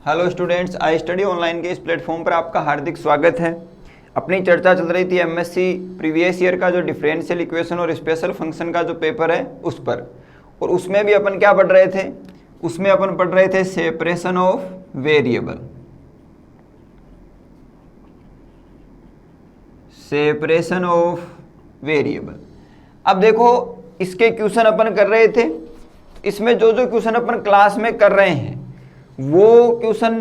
Hello students, I study online के इस platform पर आपका हार्दिक स्वागत है। अपनी चर्चा चल रही थी एमएससी प्रीवियस ईयर का जो डिफरेंशियल इक्वेशन और स्पेशल फंक्शन का जो पेपर है उस पर, और उसमें भी अपन क्या पढ़ रहे थे, उसमें अपन पढ़ रहे थे separation of variable. Separation of variable. अब देखो, इसके क्वेश्चन अपन कर रहे थे, इसमें जो जो क्वेश्चन अपन क्लास में कर रहे हैं वो क्वेश्चन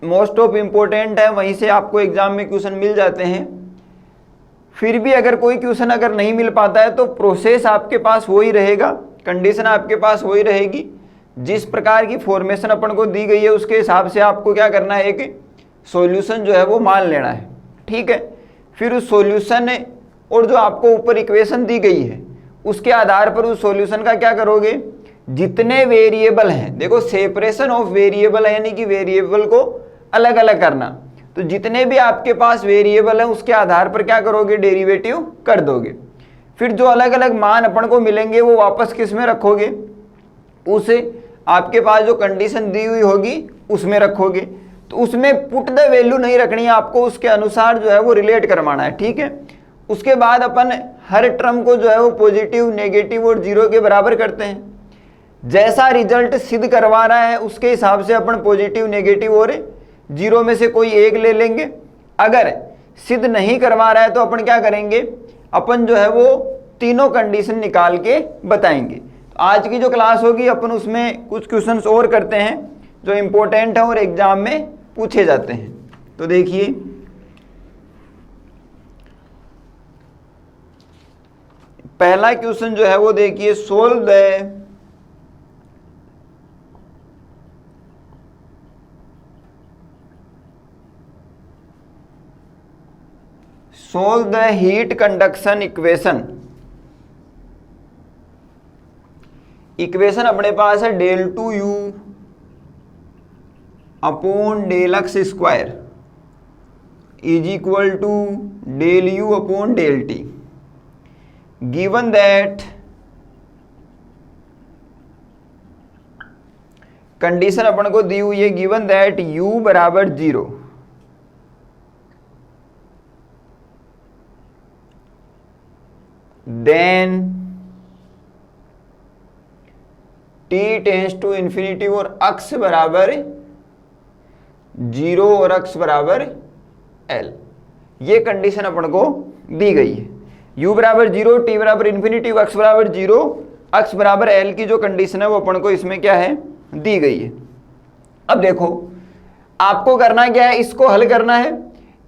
मोस्ट ऑफ इम्पोर्टेंट है, वहीं से आपको एग्जाम में क्वेश्चन मिल जाते हैं। फिर भी अगर कोई क्वेश्चन अगर नहीं मिल पाता है तो प्रोसेस आपके पास वही रहेगा, कंडीशन आपके पास वही रहेगी। जिस प्रकार की फॉर्मेशन अपन को दी गई है उसके हिसाब से आपको क्या करना है, एक सॉल्यूशन जो है वो मान लेना है, ठीक है। फिर उस सॉल्यूशन और जो आपको ऊपर इक्वेशन दी गई है उसके आधार पर उस सॉल्यूशन का क्या करोगे, जितने वेरिएबल हैं, देखो सेपरेशन ऑफ वेरिएबल है यानी कि वेरिएबल को अलग अलग करना, तो जितने भी आपके पास वेरिएबल हैं उसके आधार पर क्या करोगे, डेरिवेटिव कर दोगे। फिर जो अलग अलग मान अपन को मिलेंगे वो वापस किस में रखोगे, उसे आपके पास जो कंडीशन दी हुई होगी उसमें रखोगे। तो उसमें पुट द वैल्यू नहीं रखनी है आपको, उसके अनुसार जो है वो रिलेट करवाना है, ठीक है। उसके बाद अपन हर टर्म को जो है वो पॉजिटिव, नेगेटिव और जीरो के बराबर करते हैं। जैसा रिजल्ट सिद्ध करवा रहा है उसके हिसाब से अपन पॉजिटिव, नेगेटिव और जीरो में से कोई एक ले लेंगे। अगर सिद्ध नहीं करवा रहा है तो अपन क्या करेंगे, अपन जो है वो तीनों कंडीशन निकाल के बताएंगे। तो आज की जो क्लास होगी अपन उसमें कुछ क्वेश्चंस और करते हैं जो इम्पोर्टेंट है और एग्जाम में पूछे जाते हैं। तो देखिए, पहला क्वेश्चन जो है वो देखिए, solve the heat conduction equation. Equation अपने पास है del two you upon del x square is equal to del you upon del t. Given that condition अपन को दी हुई है, गिवन दैट u बराबर 0, then t tends to infinity और अक्स बराबर 0 और अक्स बराबर l। ये कंडीशन अपन को दी गई है। u बराबर 0, t बराबर इंफिनिटी, अक्स बराबर 0, अक्स बराबर l की जो कंडीशन है वो अपन को इसमें क्या है, दी गई है। अब देखो आपको करना क्या है, इसको हल करना है।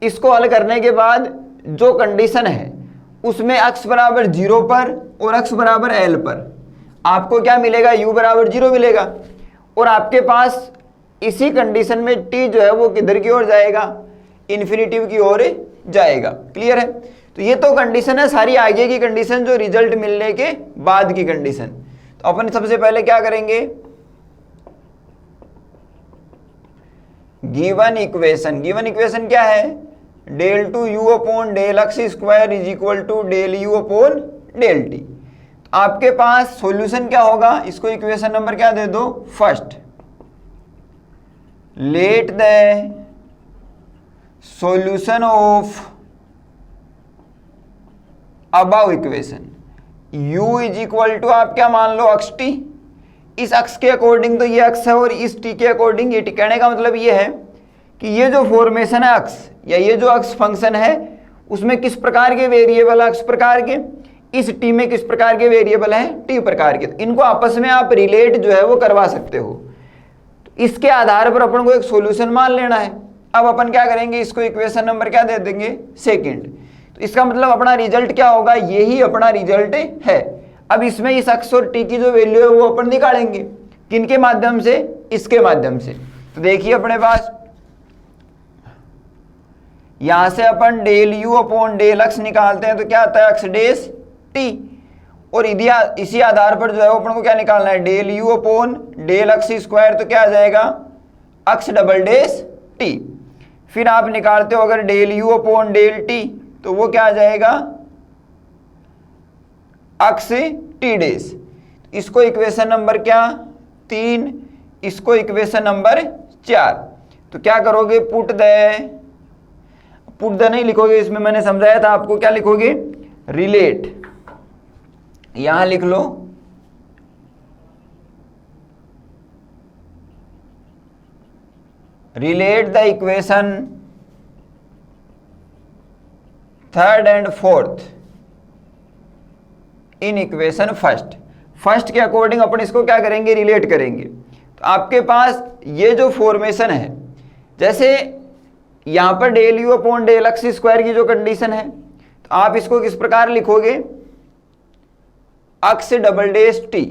इसको हल करने के बाद जो कंडीशन है उसमें अक्स बराबर 0 पर और अक्स बराबर l पर आपको क्या मिलेगा, u बराबर 0 मिलेगा। और आपके पास इसी कंडीशन में t जो है वो किधर की ओर जाएगा, इन्फिनिटी की ओर जाएगा। क्लियर है। तो ये तो कंडीशन है सारी, आगे की कंडीशन जो रिजल्ट मिलने के बाद की कंडीशन। तो अपन सबसे पहले क्या करेंगे, गिवन इक्वेशन क्या है, del two you upon del x square is equal to del you upon del T. आपके पास सॉल्यूशन क्या होगा, इसको इक्वेशन नंबर क्या दे दो, first. Let the solution of above equation u is equal to, आप क्या मान लो, अक्स टी। इस अक्स के अकॉर्डिंग तो ये अक्स है और इस टी के अकॉर्डिंग ये टी। कहने का मतलब ये है कि ये जो फॉर्मेशन है अक्स, या ये जो अक्स फंक्शन है उसमें किस प्रकार के वेरिएबल है, अक्स प्रकार के, इस टी में किस प्रकार के वेरिएबल हैं, टी प्रकार के। तो इनको आपस में आप रिलेट जो है वो करवा सकते हो। तो इसके आधार पर अपन को एक सॉल्यूशन मान लेना है। अब अपन क्या करेंगे, इसको इक्वेशन नंबर क्या दे देंगे, सेकंड। तो इसका मतलब अपना रिजल्ट क्या होगा, यही अपना रिजल्ट है। अब इसमें इस अक्स और टी की जो वैल्यू है वो अपन निकालेंगे, किनके माध्यम से, इसके माध्यम से। तो देखिए अपने पास यहां से अपन del you upon del x निकालते हैं तो क्या आता है, एक्स डेस टी। और इसी आधार पर जो है अपन को क्या निकालना है, del you upon del x square, तो क्या आ जाएगा, एक्स डबल डेस टी। फिर आप निकालते हो अगर del you upon del T तो वो क्या आ जाएगा, एक्स टी डेस। इसको इक्वेशन नंबर क्या, 3, इसको इक्वेशन नंबर 4। तो क्या करोगे, पुट द नहीं लिखोगे, इसमें मैंने समझाया था आपको, क्या लिखोगे, रिलेट, यहां लिख लो relate the equation third and fourth in equation first के अकॉर्डिंग अपन इसको क्या करेंगे, रिलेट करेंगे। तो आपके पास ये जो फॉर्मेशन है, जैसे यहां पर del you upon del x square की जो कंडीशन है, तो आप इसको किस प्रकार लिखोगे, X double dash T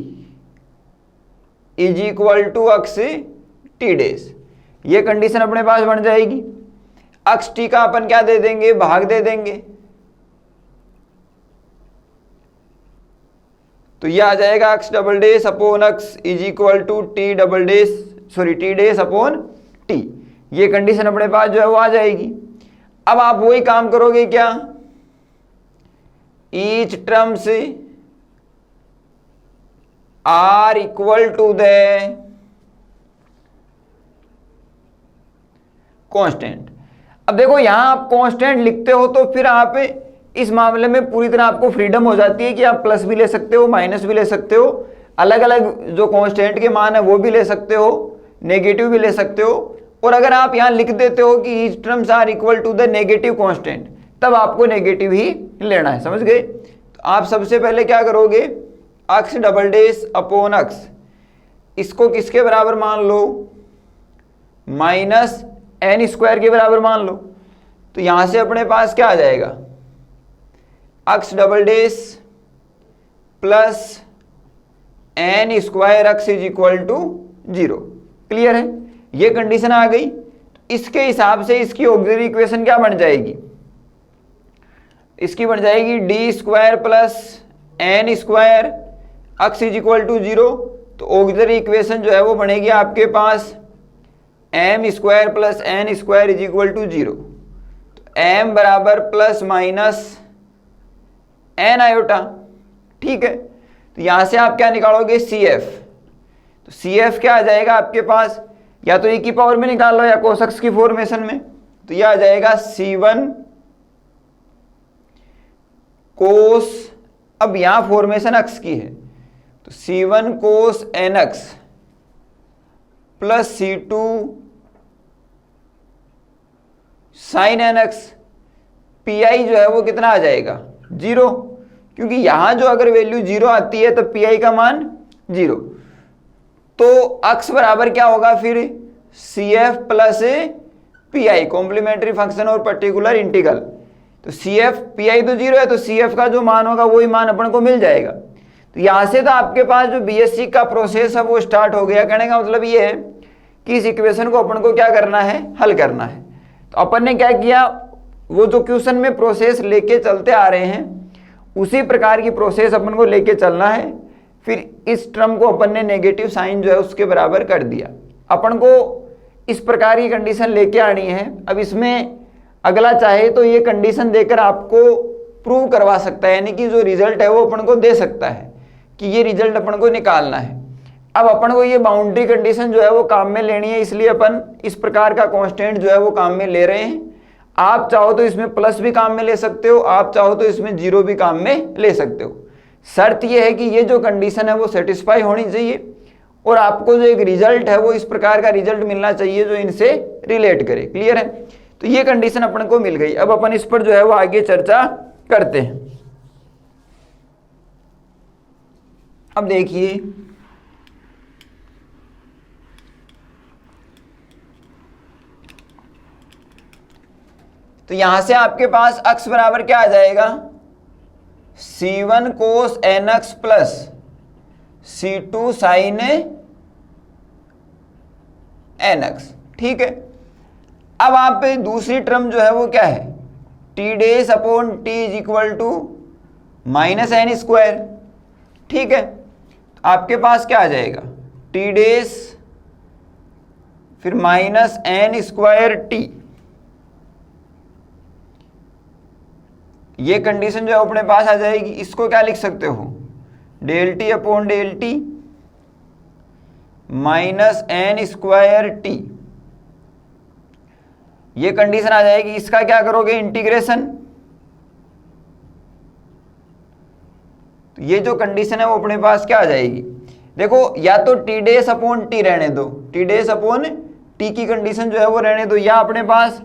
is equal to X T dash, ये कंडीशन अपने पास बन जाएगी। एक्स टी का अपन क्या दे देंगे, भाग दे देंगे, तो ये आ जाएगा X double dash upon X is equal to T double dash T dash upon T, ये कंडीशन अपने पास जो है वो आ जाएगी। अब आप वही काम करोगे क्या, ईच टर्म से are equal to the constant. अब देखो यहां आप कांस्टेंट लिखते हो तो फिर आप इस मामले में पूरी तरह आपको फ्रीडम हो जाती है कि आप प्लस भी ले सकते हो, माइनस भी ले सकते हो, अलग अलग जो कांस्टेंट के मान है वो भी ले सकते हो, नेगेटिव भी ले सकते हो। और अगर आप यहां लिख देते हो कि each terms are equal to the negative constant, तब आपको नेगेटिव ही लेना है, समझ गए। तो आप सबसे पहले क्या करोगे, x double dash upon x, इसको किसके बराबर मान लो, माइनस एन स्क्वायर के बराबर मान लो। तो यहां से अपने पास क्या आ जाएगा, X double dash plus N square X is equal to 0। Clear है, ये कंडीशन आ गई। इसके हिसाब से इसकी ऑक्सिलरी इक्वेशन क्या बन जाएगी, इसकी बन जाएगी D square plus N square X is equal to 0। तो ऑक्सिलरी इक्वेशन जो है वो बनेगी आपके पास M square plus N square is equal to 0। तो एम बराबर प्लस माइनस एन आयोटा, ठीक है। तो यहां से आप क्या निकालोगे, सी एफ। तो सी एफ क्या आ जाएगा आपके पास, या तो ई की पावर में निकाल लो या कोसेक्स की फॉर्मेशन में। तो यह आ जाएगा C1 कोस, अब यहां फॉर्मेशन एक्स की है तो C1 cos N X plus C2 sine N X, pi जो है वो कितना आ जाएगा, 0, क्योंकि यहां जो अगर वैल्यू 0 आती है तो पीआई का मान 0। तो एक्स बराबर क्या होगा फिर, C F plus PI, complementary function और पर्टिकुलर इंटीग्रल। तो सी एफ, पीआई तो 0 है तो सी एफ का जो मान होगा वही मान अपन को मिल जाएगा। तो यहां से तो आपके पास जो बीएससी का प्रोसेस है वो स्टार्ट हो गया। कहने का मतलब ये है कि इस इक्वेशन को अपन को क्या करना है, हल करना है। तो अपन ने क्या किया, वो जो क्वेश्चन में प्रोसेस लेके चलते आ रहे हैं उसी प्रकार की प्रोसेस अपन को लेके चलना है। फिर इस टर्म को अपन ने नेगेटिव साइन जो है उसके बराबर कर दिया। अपन को इस प्रकार की कंडीशन लेके आनी है। अब इसमें अगला चाहे तो ये कंडीशन देकर आपको प्रूव करवा सकता है, यानी कि जो रिजल्ट है वो अपन को दे सकता है कि ये रिजल्ट अपन को निकालना है। अब अपन को ये बाउंड्री कंडीशन जो है वो काम में लेनी है, इसलिए अपन इस प्रकार का कांस्टेंट जो है वो काम में ले रहे हैं। आप चाहो तो इसमें प्लस भी काम में ले सकते हो, आप चाहो तो इसमें 0 भी काम में ले सकते हो। शर्त यह है कि ये जो कंडीशन है वो सेटिस्फाई होनी चाहिए और आपको जो एक रिजल्ट है वो इस प्रकार का रिजल्ट मिलना चाहिए जो इनसे रिलेट करे। क्लियर है, तो ये कंडीशन अपन को मिल गई। अब अपन इस पर जो है वो आगे चर्चा करते हैं। अब देखिए, तो यहां से आपके पास x बराबर क्या आ जाएगा, C1 cos N X plus C2 sine N X. ठीक है, अब आप दूसरी टर्म जो है वो क्या है, T dash upon T is equal to minus N square. ठीक है, आपके पास क्या आ जाएगा, टी डेस फिर माइनस एन स्क्वायर टी। ये कंडीशन जो है अपने पास आ जाएगी। इसको क्या लिख सकते हो, del T upon del T minus N square T. ये कंडीशन आ जाएगी। इसका क्या करोगे, इंटीग्रेशन। तो ये जो कंडीशन है वो अपने पास क्या आ जाएगी, देखो या तो टी डेस अपॉन टी रहने दो, टी डेस अपॉन टी की कंडीशन जो है वो रहने दो, या अपने पास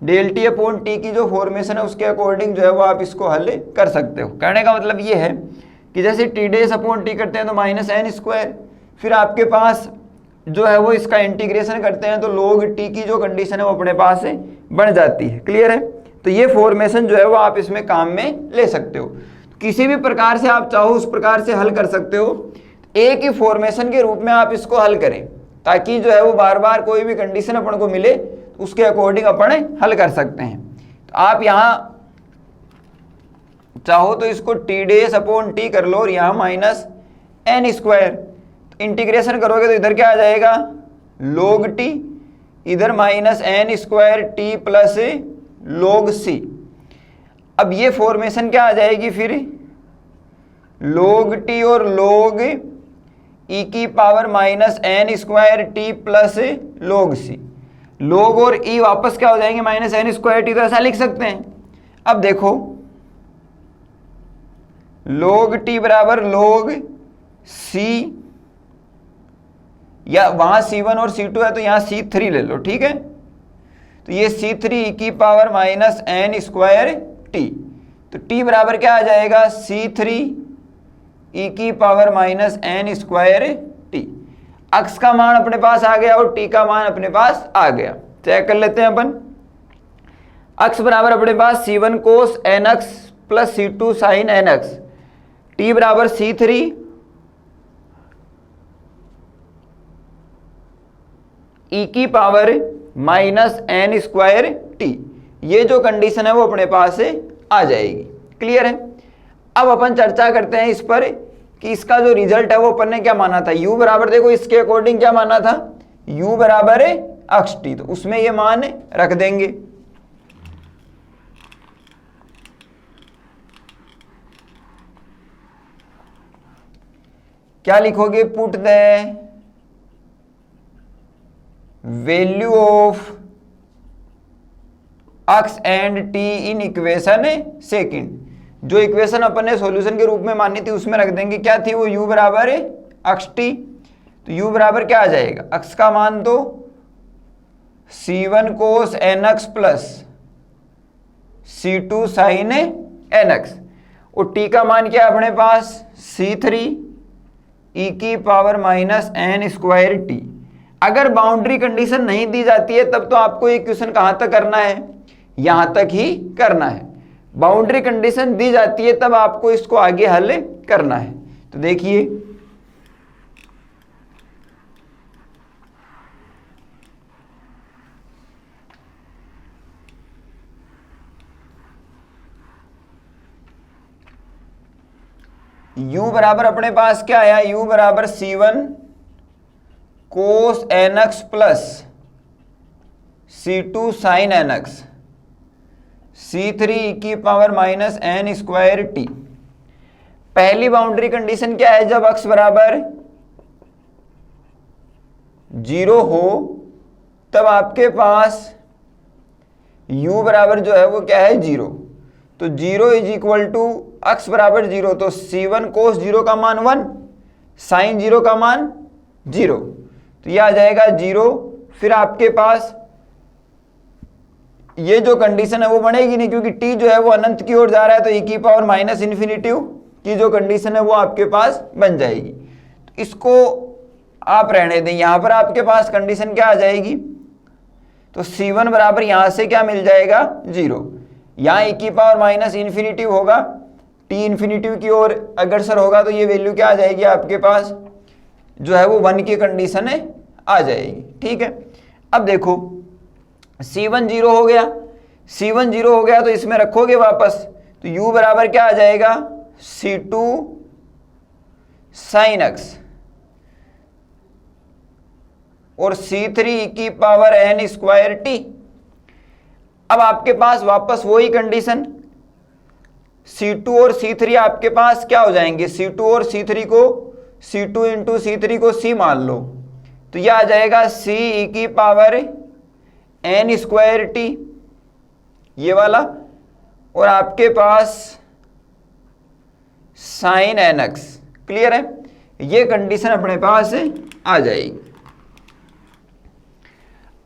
डेल टी अपॉन टी की जो फॉर्मेशन है उसके अकॉर्डिंग जो है वो आप इसको हल कर सकते हो। कहने का मतलब ये है कि जैसे टी डेस अपॉन टी करते हैं तो माइनस एन स्क्वायर, फिर आपके पास जो है वो इसका इंटीग्रेशन करते हैं तो लोग टी की जो कंडीशन है वो अपने पास से बन जाती है। क्लियर है? तो ये फॉर्मेशन जो है वो आप इसमें काम में ले सकते हो। किसी भी प्रकार से आप चाहो उस प्रकार से हल कर सकते हो, एक ही फॉर्मेशन के रूप में आप इसको हल करें ताकि जो है वो बार बार कोई भी कंडीशन अपन को मिले तो उसके अकॉर्डिंग अपन हल कर सकते हैं। तो आप यहाँ चाहो तो इसको टी डेस अपॉन टी कर लो और यहाँ माइनस एन स्क्वायर, इंटीग्रेशन करोगे तो इधर क्या आ जाएगा, log टी, इधर minus N square T plus log C. अब ये फॉर्मेशन क्या आ जाएगी फिर, log टी और log ई की power minus N square T plus log C. log और ई वापस क्या हो जाएंगे, माइनस एन स्क्वायर टी, तो ऐसा लिख सकते हैं। अब देखो log टी बराबर log सी, या वहां C1 और C2 है तो यहां C3 ले लो, ठीक है। तो ये C3 ई की power minus N square T, तो टी बराबर क्या आ जाएगा, C3 ई की power minus N square T. अक्स का मान अपने पास आ गया और टी का मान अपने पास आ गया। चेक कर लेते हैं अपन। अक्स बराबर अपने पास C1 cos N X plus C2 sine N X, T बराबर C3 ई की power minus N square T. ये जो कंडीशन है वो अपने पास से आ जाएगी। क्लियर है? अब अपन चर्चा करते हैं इस पर कि इसका जो रिजल्ट है वो अपन ने क्या माना था, u बराबर, देखो इसके अकॉर्डिंग क्या माना था, u बराबर है अक्स टी, तो उसमें ये मान रख देंगे। क्या लिखोगे, put the value of X and T in equation second. जो इक्वेशन अपन ने सॉल्यूशन के रूप में मानी थी उसमें रख देंगे। क्या थी वो, u बराबर है अक्स टी, तो u बराबर क्या आ जाएगा, अक्स का मान तो C1 cos N X plus C2 sine N X, और t का मान क्या है अपने पास, C3 ई की power minus N square T. अगर बाउंड्री कंडीशन नहीं दी जाती है तब तो आपको ये क्वेश्चन कहाँ तक करना है, यहाँ तक ही करना है। बाउंड्री कंडीशन दी जाती है तब आपको इसको आगे हल करना है। तो देखिए u बराबर अपने पास क्या आया, u बराबर C1 cos N X plus C2 sine N X, C3 ई की power minus N square T. पहली बाउंड्री कंडीशन क्या है, जब अक्स बराबर 0 हो तब आपके पास u बराबर जो है वो क्या है, 0। तो 0 इज इक्वल टू अक्स बराबर 0, तो C1 कोस 0 का मान 1, साइन 0 का मान 0, तो यह आ जाएगा 0। फिर आपके पास ये जो कंडीशन है वो बनेगी नहीं क्योंकि t जो है वो अनंत की ओर जा रहा है, तो e की पावर माइनस इन्फिनिटिव की जो कंडीशन है वो आपके पास बन जाएगी। तो इसको आप रहने दें, यहां पर आपके पास कंडीशन क्या आ जाएगी, तो C1 बराबर यहां से क्या मिल जाएगा, 0। यहाँ e की पावर माइनस इन्फिनिटिव होगा, t इन्फिनिटिव की ओर अग्रसर होगा, तो ये वैल्यू क्या आ जाएगी आपके पास, जो है वो 1 की कंडीशन है आ जाएगी। ठीक है, अब देखो C1 0 हो गया, C1 0 हो गया तो इसमें रखोगे वापस, तो u बराबर क्या आ जाएगा, C2 साइन एक्स और C3 ई की पावर एन स्क्वायर टी। अब आपके पास वापस वही कंडीशन, C2 और C3 आपके पास क्या हो जाएंगे, C2 और C3 को C2 इंटू C3 को C मान लो, तो यह आ जाएगा C ई की पावर एन स्क्वायर टी, ये वाला, और आपके पास साइन एन एक्स। क्लियर है? ये कंडीशन अपने पास आ जाएगी।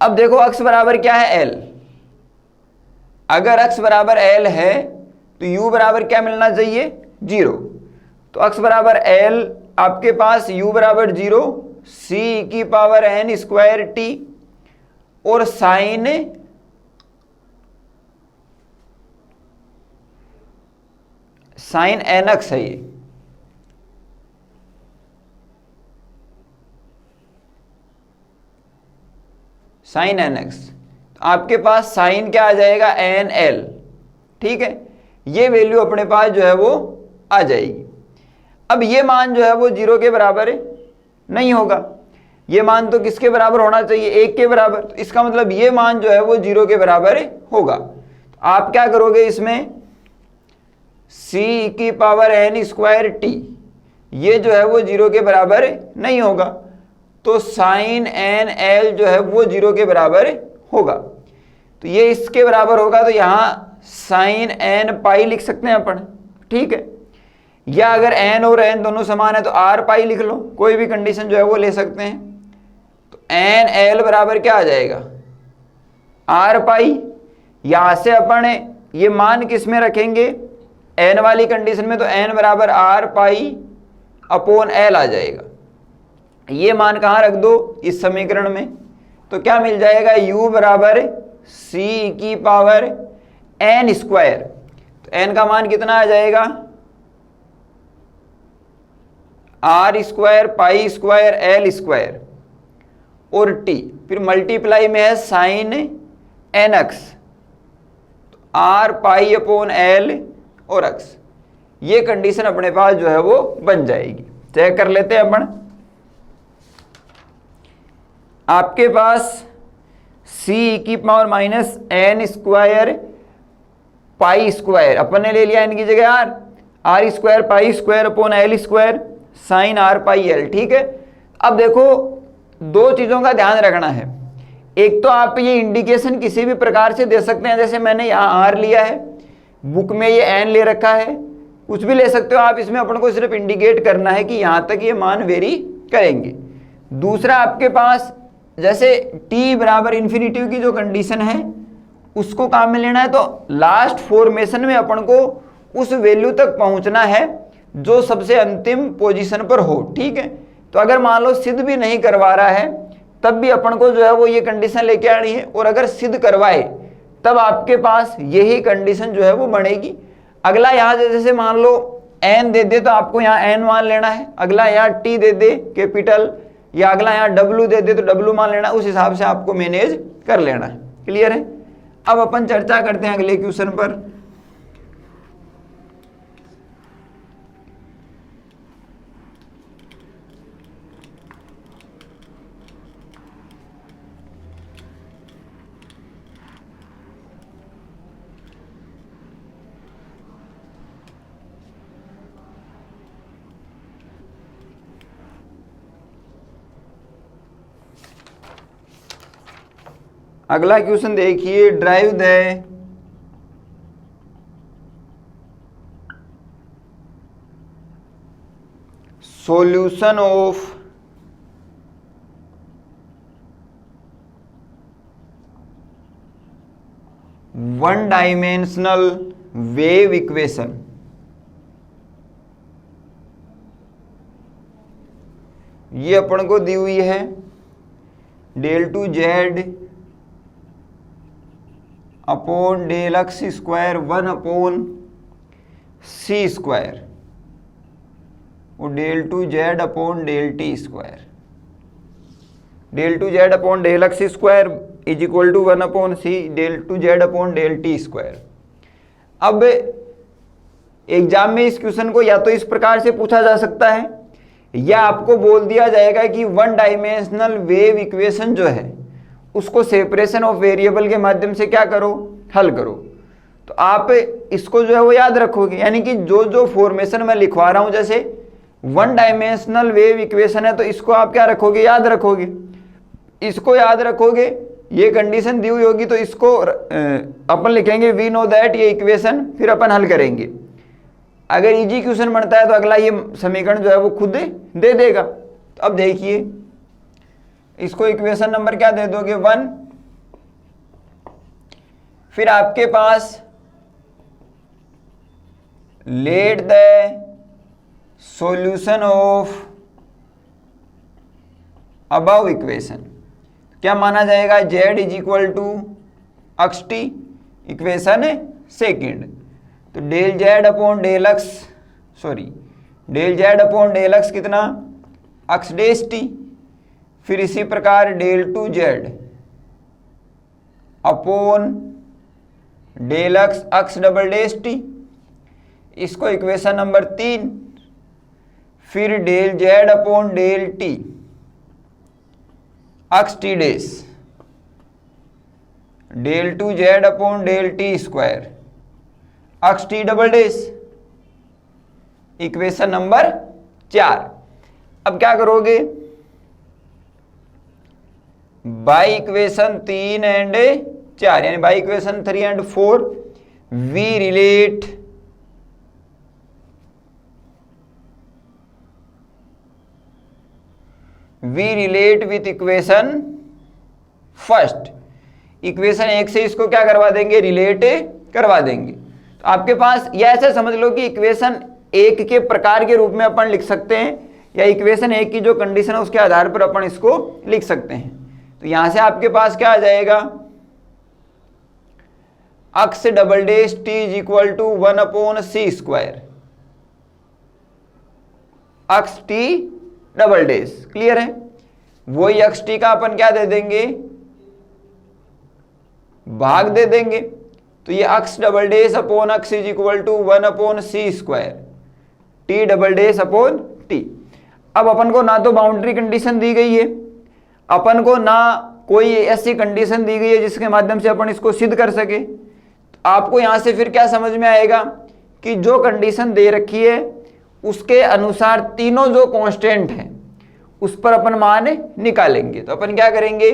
अब देखो अक्स बराबर क्या है? एल। अगर अक्स बराबर एल है तो यू बराबर क्या मिलना चाहिए? 0। तो अक्स बराबर एल, आपके पास यू बराबर 0, सी की पावर एन स्क्वायर टी, और साइन एन एक्स है ये। साइन एन एक्स, तो आपके पास साइन क्या आ जाएगा? N L. ठीक है, ये वैल्यू अपने पास जो है वो आ जाएगी। अब ये मान जो है वो 0 के बराबर नहीं होगा, ये मान तो किसके बराबर होना चाहिए? 1 के बराबर। तो इसका मतलब ये मान जो है वो 0 के बराबर होगा। तो आप क्या करोगे इसमें? c की पावर एन स्क्वायर टी, ये जो है वो 0 के बराबर नहीं होगा, तो साइन एन एल जो है वो 0 के बराबर होगा। तो ये इसके बराबर होगा, तो यहाँ साइन एन पाई लिख सकते हैं अपन। ठीक है, या अगर एन और एन दोनों समान है तो आर पाई लिख लो, कोई भी कंडीशन जो है वो ले सकते हैं। तो एन एल बराबर क्या आ जाएगा? आर पाई। यहां से अपन ये मान किस में रखेंगे? एन वाली कंडीशन में, तो एन बराबर आर पाई अपॉन एल आ जाएगा। ये मान कहाँ रख दो? इस समीकरण में। तो क्या मिल जाएगा? u बराबर सी की पावर एन स्क्वायर। तो एन का मान कितना आ जाएगा? R square pi square L square और टी, फिर मल्टीप्लाई में है sine N X, R pi upon L और एक्स। ये कंडीशन अपने पास जो है वो बन जाएगी। चेक कर लेते हैं अपन। आपके पास c की power minus N square pi square, अपन ने ले लिया n की जगह R square pi square upon L square sine R pi L. ठीक है, अब देखो दो चीज़ों का ध्यान रखना है। एक तो आप ये इंडिकेशन किसी भी प्रकार से दे सकते हैं, जैसे मैंने यहाँ आर लिया है, बुक में ये एन ले रखा है, कुछ भी ले सकते हो आप। इसमें अपन को सिर्फ इंडिकेट करना है कि यहाँ तक ये मान वेरी करेंगे। दूसरा, आपके पास जैसे t बराबर इन्फिनिटी की जो कंडीशन है उसको काम में लेना है, तो लास्ट फॉर्मेशन में अपन को उस वैल्यू तक पहुंचना है जो सबसे अंतिम पोजीशन पर हो। ठीक है, तो अगर मान लो सिद्ध भी नहीं करवा रहा है तब भी अपन को जो है वो ये कंडीशन लेके आनी है, और अगर सिद्ध करवाए तब आपके पास यही कंडीशन जो है वो बनेगी। अगला यहाँ जैसे मान लो n दे दे तो आपको यहाँ n मान लेना है, अगला यहाँ t दे दे कैपिटल, या अगला यहाँ w दे दे तो w मान लेना, उस हिसाब से आपको मैनेज कर लेना है। क्लियर है? अब अपन चर्चा करते हैं अगले क्वेश्चन पर। अगला क्वेश्चन देखिए, drive the solution of one dimensional wave equation. ये अपन को दी हुई है del two Z upon del x square 1 upon C square और del two Z upon del T square. Del two Z upon del x square is equal to 1 upon C del two Z upon del T square. अब exam में इस question को या तो इस प्रकार से पूछा जा सकता है, या आपको बोल दिया जाएगा कि वन डायमेंशनल वेव इक्वेशन जो है उसको सेपरेशन ऑफ वेरिएबल के माध्यम से क्या करो? हल करो। तो आप इसको जो है वो याद रखोगे, यानी कि जो जो फॉर्मेशन मैं लिखवा रहा हूं, जैसे वन डायमेंशनल वेव इक्वेशन है तो इसको आप क्या रखोगे? याद रखोगे। इसको याद रखोगे ये कंडीशन दी हुई होगी तो इसको अपन लिखेंगे वी नो दैट, ये इक्वेशन, फिर अपन हल करेंगे। अगर इजी क्वेश्चन बनता है तो अगला ये समीकरण जो है वो खुद दे देगा। तो अब देखिए इसको इक्वेशन नंबर क्या दे दोगे 1, फिर आपके पास let the solution of above equation, क्या माना जाएगा, z इज इक्वल टू अक्स टी, इक्वेशन सेकेंड। तो del Z upon del X, del Z upon del X कितना, अक्स डेस टी, फिर इसी प्रकार del two Z upon del X अक्स डबल डेस टी, इसको इक्वेशन नंबर 3, फिर del Z upon del T अक्स T dash, del two Z upon del T square अक्स T double dash, equation number 4। अब क्या करोगे, बाई इक्वेशन 3 एंड 4 यानी by equation 3 and 4 we relate with equation first, equation 1 से इसको क्या करवा देंगे, रिलेट करवा देंगे। तो आपके पास यह ऐसे समझ लो कि इक्वेशन 1 के प्रकार के रूप में अपन लिख सकते हैं, या इक्वेशन 1 की जो कंडीशन है उसके आधार पर अपन इसको लिख सकते हैं। तो यहां से आपके पास क्या आ जाएगा, अक्स double dash T is equal to 1 upon C square अक्स टी डबल डेश, क्लियर है। वही अक्स टी का अपन क्या दे देंगे, भाग दे देंगे। तो ये अक्स डबल डेश अपॉन अक्स is equal to 1 upon C square T double dash upon T. अब अपन को ना तो बाउंड्री कंडीशन दी गई है, अपन को ना कोई ऐसी कंडीशन दी गई है जिसके माध्यम से अपन इसको सिद्ध कर सके। तो आपको यहां से फिर क्या समझ में आएगा कि जो कंडीशन दे रखी है उसके अनुसार तीनों जो कांस्टेंट हैं उस पर अपन मान निकालेंगे। तो अपन क्या करेंगे,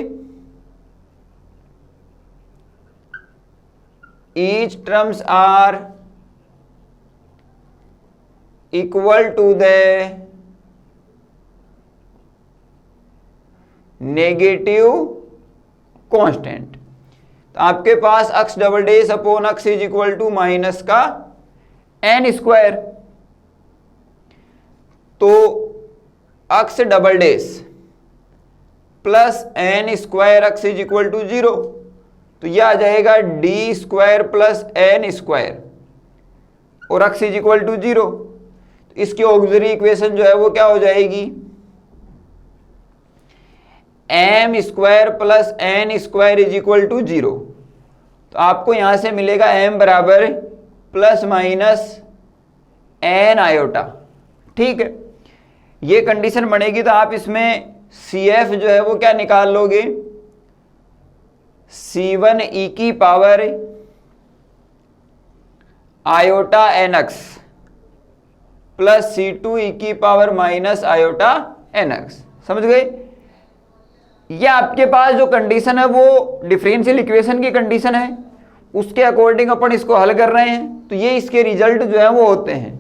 each terms are equal to the negative constant. तो आपके पास अक्स डबल डेश अपॉन अक्स इज इक्वल टू माइनस का एन स्क्वायर, तो अक्स double dash plus N square X is equal to 0, तो यह आ जाएगा D square plus N square और अक्स इज इक्वल टू 0। तो इसकी ऑक्सिलरी इक्वेशन जो है वो क्या हो जाएगी, M square plus N square is equal to 0। तो आपको यहां से मिलेगा एम बराबर प्लस माइनस एन आयोटा, ठीक है। ये कंडीशन बनेगी तो आप इसमें सी एफ जो है वो क्या निकाल लोगे, C1 e की power iota N X plus C2 e की power minus iota N X, समझ गए। ये आपके पास जो कंडीशन है वो डिफरेंशियल इक्वेशन की कंडीशन है, उसके अकॉर्डिंग अपन इसको हल कर रहे हैं। तो ये इसके रिजल्ट जो है वो होते हैं,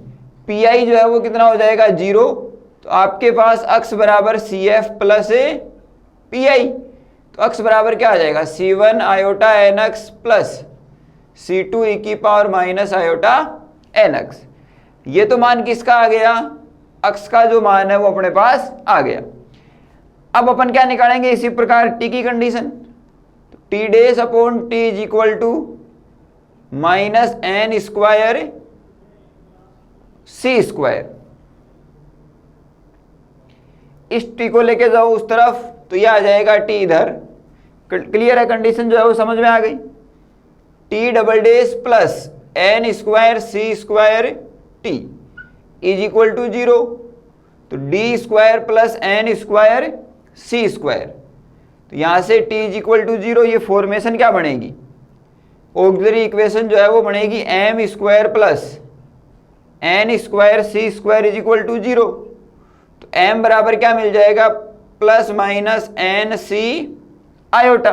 पी आई जो है वो कितना हो जाएगा 0। तो आपके पास अक्स बराबर C F plus P I, तो अक्स बराबर क्या आ जाएगा, C1 iota N X plus C2 e की power minus iota N X. ये तो मान किसका आ गया, अक्स का जो मान है वो अपने पास आ गया। अब अपन क्या निकालेंगे, इसी प्रकार टी की कंडीशन, तो T dash upon T is equal to minus N square C square. इस टी को लेके जाओ उस तरफ तो यह आ जाएगा टी इधर, क्लियर है, कंडीशन जो है वो समझ में आ गई। T double dash plus N square C square T is equal to 0, तो D square plus N square C square. तो यहां से टी इज इक्वल टू 0, ये फॉर्मेशन क्या बनेगी, ऑक्सिलरी इक्वेशन जो है वो बनेगी M square plus N square C square is equal to 0। तो एम बराबर क्या मिल जाएगा, plus minus N C iota.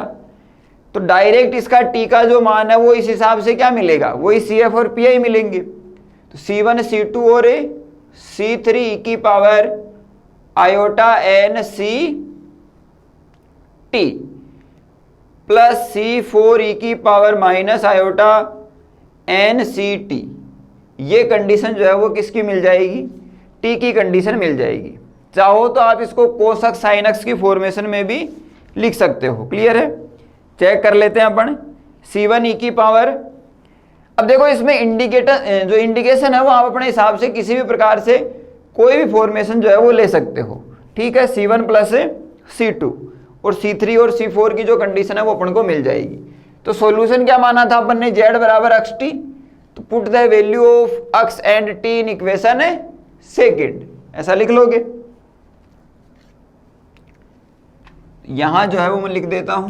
तो डायरेक्ट इसका टी का जो मान है वो इस हिसाब से क्या मिलेगा, वही सी एफ और पी आई मिलेंगे। तो C1 C2 और C3 ई की power iota N C T plus C4 ई की power minus iota N C T, ये कंडीशन जो है वो किसकी मिल जाएगी, टी की कंडीशन मिल जाएगी। चाहो तो आप इसको कोसक साइनक्स की फॉर्मेशन में भी लिख सकते हो। क्लियर है, चेक कर लेते हैं अपन। C1 ई की पावर, अब देखो इसमें इंडिकेटर जो इंडिकेशन है वो आप अपने हिसाब से किसी भी प्रकार से कोई भी फॉर्मेशन जो है वो ले सकते हो। ठीक है, C1 प्लस C2 और C3 और C4 की जो कंडीशन है वो अपन को मिल जाएगी। तो सॉल्यूशन क्या माना था अपन ने, Z बराबर अक्स टी, तो put the value of X and T in equation second, ऐसा लिख लोगे। यहां जो है वो मैं लिख देता हूं,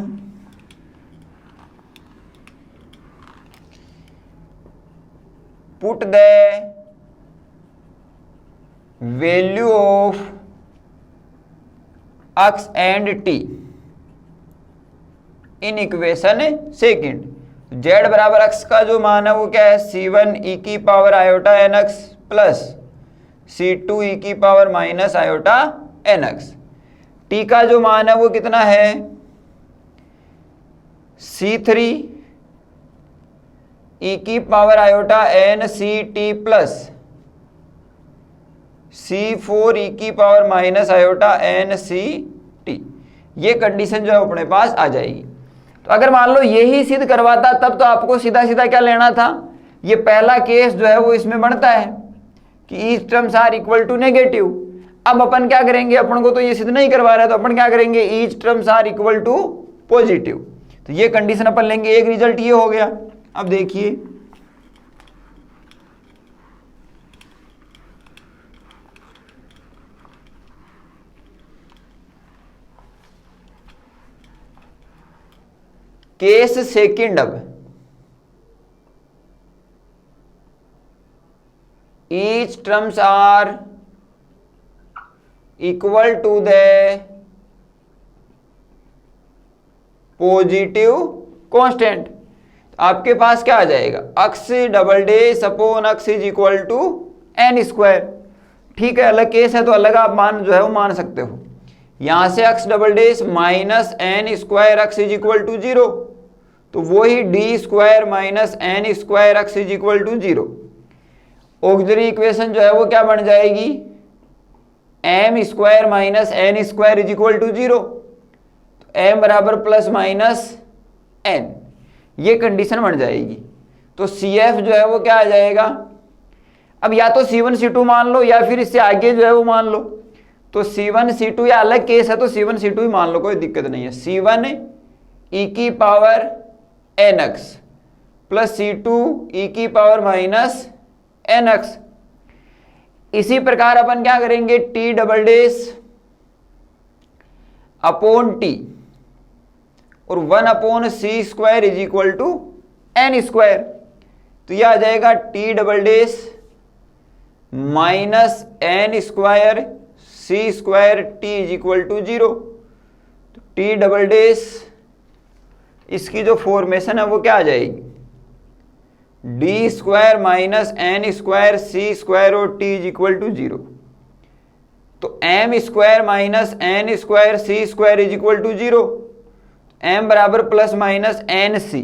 put the value of X and T in equation second. Z बराबर अक्स का जो मान है वो क्या है, C1 ई की power iota N X plus C2 E की power minus iota N X. T का जो मान है वो कितना है, C3 ई की power iota N C T plus C4 ई की power minus iota N C T, ये कंडीशन जो है अपने पास आ जाएगी। तो अगर मान लो यही सिद्ध करवाता तब तो आपको सीधा सीधा क्या लेना था, ये पहला केस जो है वो इसमें बनता है कि each terms are equal to negative. अब अपन क्या करेंगे, अपन को तो ये सिद्ध नहीं करवा रहा है, तो अपन क्या करेंगे, each terms are equal to positive. तो ये कंडीशन अपन लेंगे, एक रिजल्ट ये हो गया। अब देखिए केस सेकंड, अब each terms are equal to the positive constant. आपके पास क्या आ जाएगा, अक्स डबल डेश अपॉन अक्स is equal to N square. ठीक है, अलग केस है तो अलग आप मान जो है वो मान सकते हो। यहां से X double dash minus N square X is equal to 0, तो वही D square minus N square X is equal to 0। Auxiliary equation जो है वो क्या बन जाएगी, M square minus N square is equal to 0, तो एम बराबर प्लस माइनस एन, ये कंडीशन बन जाएगी। तो सी एफ जो है वो क्या आ जाएगा, अब या तो C1 C2 मान लो या फिर इससे आगे जो है वो मान लो। तो C1 C2 या अलग केस है तो C1 C2 ही मान लो, कोई दिक्कत नहीं है। C1 ई की power N X plus C2 E की पावर माइनस एन एक्स। इसी प्रकार अपन क्या करेंगे, T double dash upon T और 1 upon C square is equal to N square. तो यह आ जाएगा T double dash minus N square C square T is equal to 0। तो टी डबल डेश इसकी जो फॉर्मेशन है वो क्या आ जाएगी, D square minus N square C square और टी इज इक्वल टू 0। तो M square minus N square C square is equal to 0, M बराबर प्लस माइनस एन सी।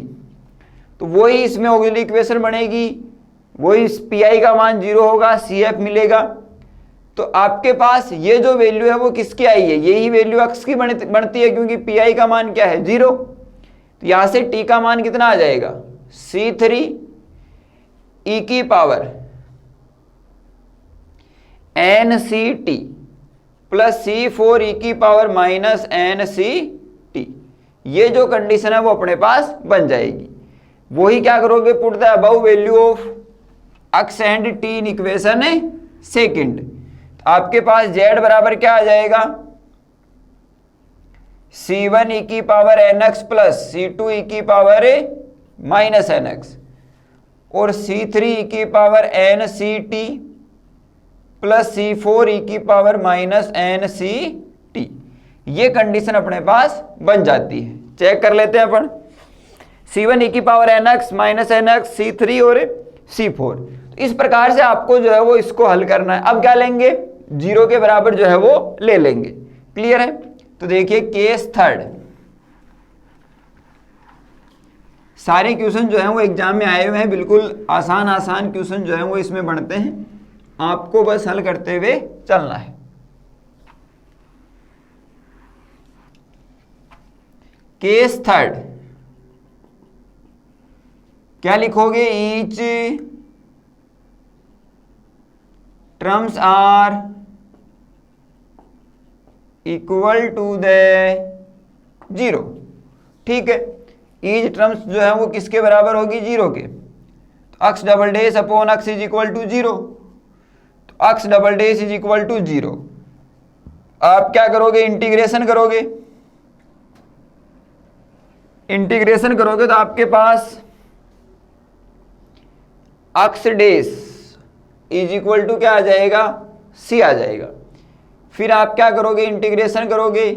तो वही इसमें ऑक्सिलरी इक्वेशन बनेगी, वही पी आई का मान 0 होगा, सी एफ मिलेगा। तो आपके पास ये जो वैल्यू है वो किसकी आई है, यही वैल्यू अक्स की बनती है क्योंकि पी आई का मान क्या है 0। तो यहां से टी का मान कितना आ जाएगा, C3 ई की power N C T plus C4 ई की power minus N C T. ये जो कंडीशन है वो अपने पास बन जाएगी। वही क्या करोगे, put the above value of X and T in equation second. आपके पास Z बराबर क्या आ जाएगा, C1 ई की power N X plus C2 E की पावर माइनस एन एक्स और C3 ई की power N C T plus C4 ई की power minus N C T. ये कंडीशन अपने पास बन जाती है। चेक कर लेते हैं अपन। C1 e की power nx minus nx C3 और C4। तो इस प्रकार से आपको जो है वो इसको हल करना है। अब क्या लेंगे, 0 के बराबर जो है वो ले लेंगे। क्लियर है। तो देखिए केस थर्ड, सारे क्वेश्चन जो हैं वो एग्जाम में आए हुए हैं, बिल्कुल आसान आसान क्वेश्चन जो हैं वो इसमें बनते हैं, आपको बस हल करते हुए चलना है। केस थर्ड क्या लिखोगे, each terms are equal to the 0। ठीक है, ईच टर्म्स जो है वो किसके बराबर होगी, 0 के। तो x double dash upon x is equal to 0, तो x double dash is equal to 0। आप क्या करोगे, इंटीग्रेशन करोगे। इंटीग्रेशन करोगे तो आपके पास x dash is equal to क्या आ जाएगा, c आ जाएगा। फिर आप क्या करोगे, इंटीग्रेशन करोगे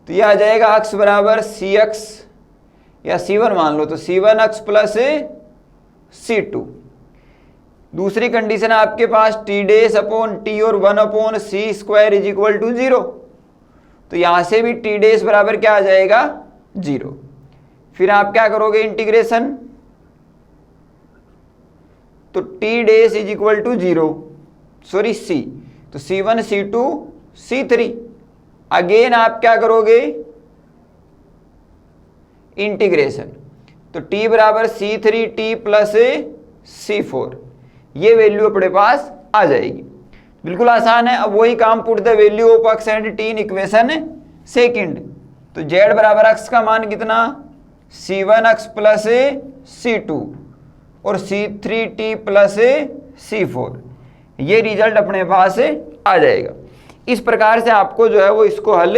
तो यह आ जाएगा x बराबर cx या c1 मान लो तो c1x प्लस c2। दूसरी कंडीशन आपके पास t डैश अपॉन t और 1 अपॉन c square is equal to 0। तो यहां से भी t डैश बराबर क्या आ जाएगा, 0। फिर आप क्या करोगे, इंटीग्रेशन, तो t dash is equal to 0, sorry c, तो c1 c2 c3। अगेन आप क्या करोगे, इंटीग्रेशन, तो t बराबर c3t प्लस c4, ये वैल्यू अपने पास आ जाएगी। बिल्कुल आसान है। अब वही काम, put the value of x and t in equation second. तो z बराबर x का मान कितना, c1x प्लस c2 और c3t प्लस c4, ये रिजल्ट अपने पास आ जाएगा। इस प्रकार से आपको जो है वो इसको हल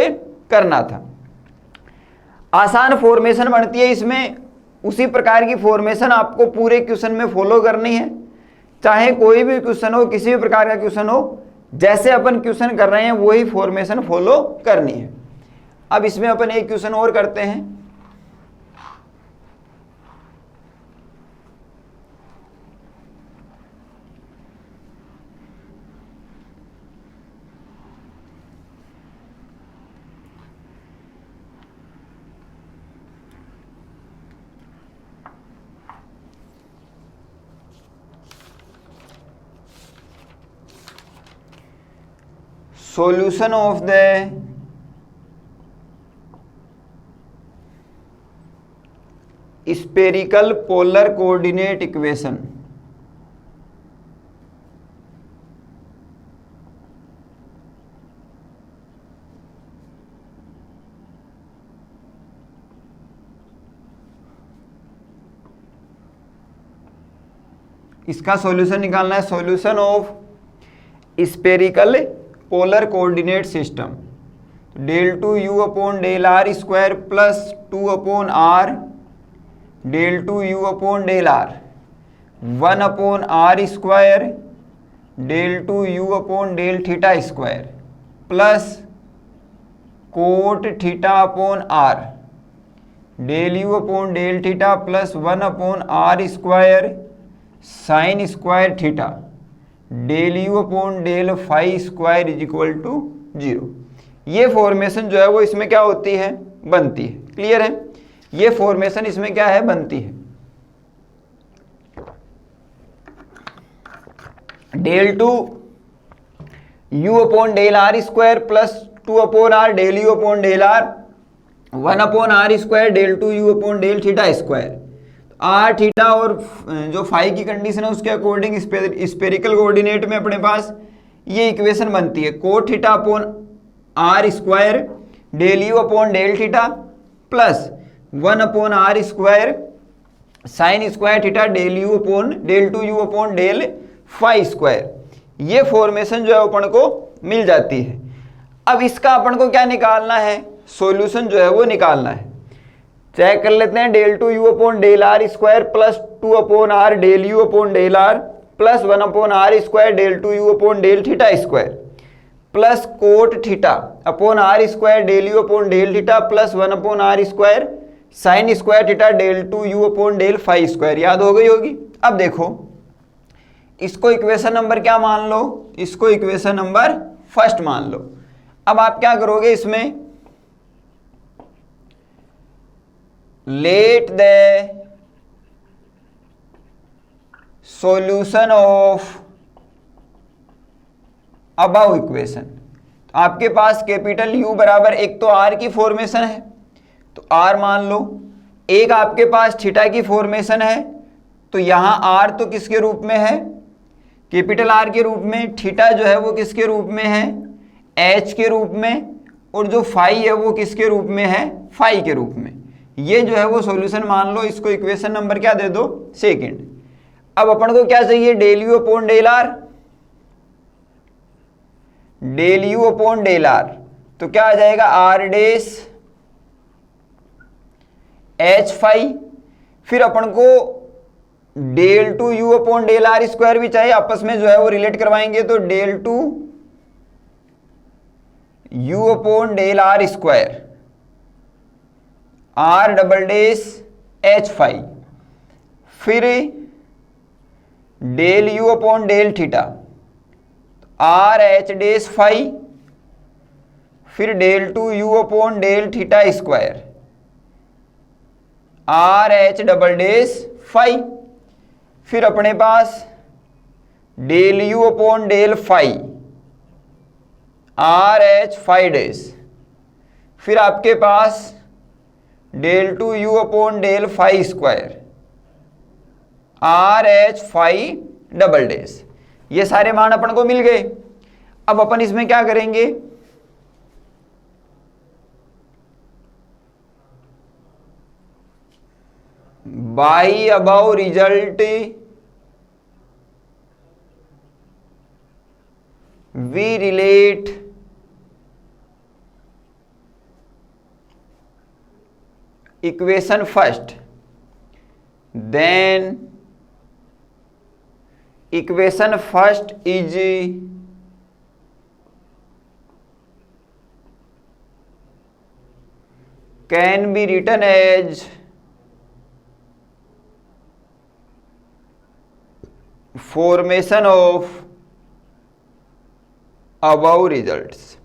करना था। आसान फॉर्मेशन बनती है इसमें, उसी प्रकार की फॉर्मेशन आपको पूरे क्वेश्चन में फॉलो करनी है। चाहे कोई भी क्वेश्चन हो, किसी भी प्रकार का क्वेश्चन हो, जैसे अपन क्वेश्चन कर रहे हैं वही फॉर्मेशन फॉलो करनी है। अब इसमें अपन एक क्वेश्चन और करते हैं। Solution of the spherical polar coordinate equation। इसका सॉल्यूशन निकालना है। Solution of spherical polar coordinate system, del two you upon del are square plus 2 upon r del two you upon del r, 1 upon are square del two you upon del theta square plus cot theta upon r del you upon del theta plus 1 upon are square sine square theta del you upon del phi square is equal to 0। ये formation जो है वो इसमें क्या होती है, बनती है। क्लियर है। ये फॉर्मेशन इसमें क्या है, बनती है। Del two you upon del are square plus 2 upon r del you upon del r, 1 upon are square del two you upon del theta square. R theta और जो फाई की कंडीशन है उसके अकॉर्डिंग स्फेरिकल कोऑर्डिनेट में अपने पास ये equation बनती है। Cot theta upon are square del you upon del theta plus 1 upon are square sine square theta del you upon del two you upon del phi square. ये formation जो है अपन को मिल जाती है। अब इसका अपन को क्या निकालना है, सॉल्यूशन जो है वो निकालना है। चेक कर लेते हैं। Del two you upon del are square plus 2 upon r del you upon del r plus 1 upon are square del two you upon del theta square plus cot theta upon are square del you upon del theta plus 1 upon are square sine square theta del two you upon del phi square, याद हो गई होगी। अब देखो इसको equation number क्या मान लो, इसको इक्वेशन नंबर फर्स्ट मान लो। अब आप क्या करोगे, इसमें late the solution of above equation. आपके पास कैपिटल U बराबर एक तो R की फॉर्मेशन है तो R मान लो, एक आपके पास थीटा की फॉर्मेशन है तो यहां R तो किसके रूप में है, कैपिटल R के रूप में, थीटा जो है वो किसके रूप में है, H के रूप में, और जो फाई है वो किसके रूप में है, फाई के रूप में। ये जो है वो सॉल्यूशन मान लो, इसको इक्वेशन नंबर क्या दे दो, सेकंड। अब अपन को क्या चाहिए, del you upon del r, del you upon del r, तो क्या आ जाएगा आर डेस एच फाई। फिर अपन को del two you upon del are square भी चाहिए, आपस में जो है वो रिलेट करवाएंगे, तो del two you upon del are square, are double dash H phi, फिर del you upon del theta, R H dash phi, फिर del two you upon del theta square, R H double dash phi, फिर अपने पास del you upon del phi, R H phi dash, फिर आपके पास del two you upon del phi square, R H phi double dash. ये सारे मान अपन को मिल गए। अब अपन इसमें क्या करेंगे, by above result we relate equation first, then equation first is can be written as formation of above results.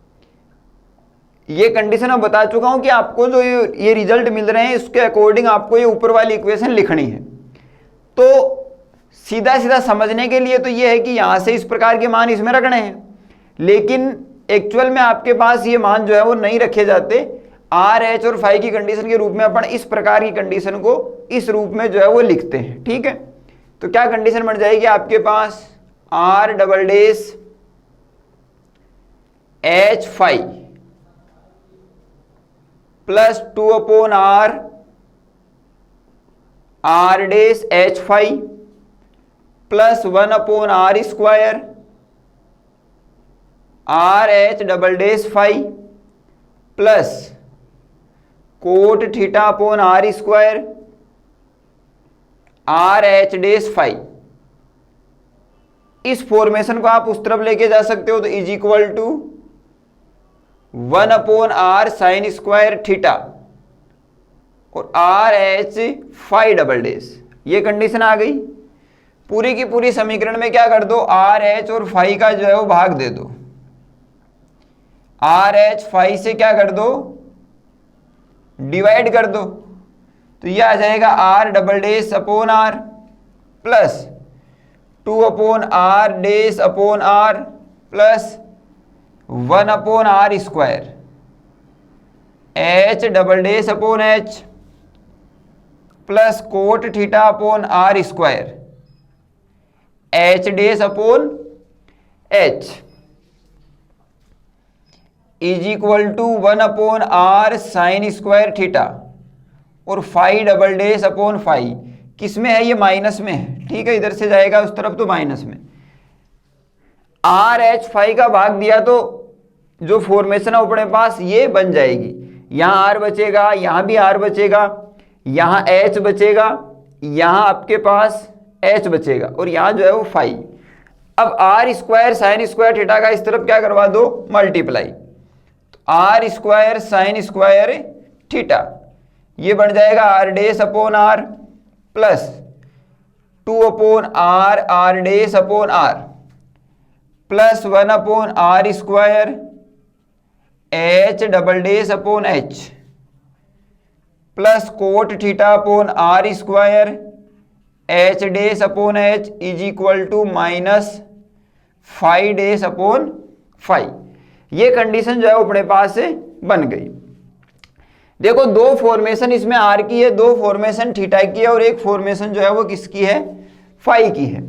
ये कंडीशन मैं बता चुका हूं कि आपको जो ये रिजल्ट मिल रहे हैं इसके अकॉर्डिंग आपको ये ऊपर वाली इक्वेशन लिखनी है। तो सीधा सीधा समझने के लिए तो ये है कि यहां से इस प्रकार के मान इसमें रखने हैं, लेकिन एक्चुअल में आपके पास ये मान जो है वो नहीं रखे जाते। आर एच और फाई की कंडीशन के रूप में अपन इस प्रकार की कंडीशन को इस रूप में जो है वो लिखते हैं, ठीक है। तो क्या कंडीशन बन जाएगी आपके पास, R double dash H phi plus 2 upon are, are dash H phi plus 1 upon are square, R H double dash phi plus cot theta upon are square, R H dash phi. इस formation को आप उस तरफ लेके जा सकते हो, तो is equal to 1 upon R sine square theta और R H phi double dash. ये कंडीशन आ गई। पूरी की पूरी समीकरण में क्या कर दो, आर एच और फाई का जो है वो भाग दे दो, आर एच फाई से क्या कर दो, डिवाइड कर दो, तो ये आ जाएगा R double dash upon are plus 2 upon are dash upon are plus 1 upon are square, H double dash upon H plus cot theta upon are square, H dash upon H is equal to 1 upon R sine square theta और phi double dash upon phi. किस में है, ये minus में है, ठीक है, इधर से जाएगा उस तरफ तो माइनस में। आर एच फाई का भाग दिया तो जो फॉर्मेशन है अपने पास ये बन जाएगी, यहां आर बचेगा, यहां भी आर बचेगा, यहां एच बचेगा, यहां आपके पास एच बचेगा और यहां जो है वो फाई। अब r square sine square theta का इस तरफ क्या करवा दो, मल्टीप्लाई, तो r square sine square theta, ये बन जाएगा r dash upon are plus 2 upon are dash upon are plus 1 upon are square H double dash upon H plus cot theta upon are square H dash upon H is equal to minus 5 dash upon 5। ये condition जो है वो अपने पास से बन गई। देखो दो फॉर्मेशन इसमें आर की है, दो फॉर्मेशन थीटा की है और एक फॉर्मेशन जो है वो किसकी है, फाई की है।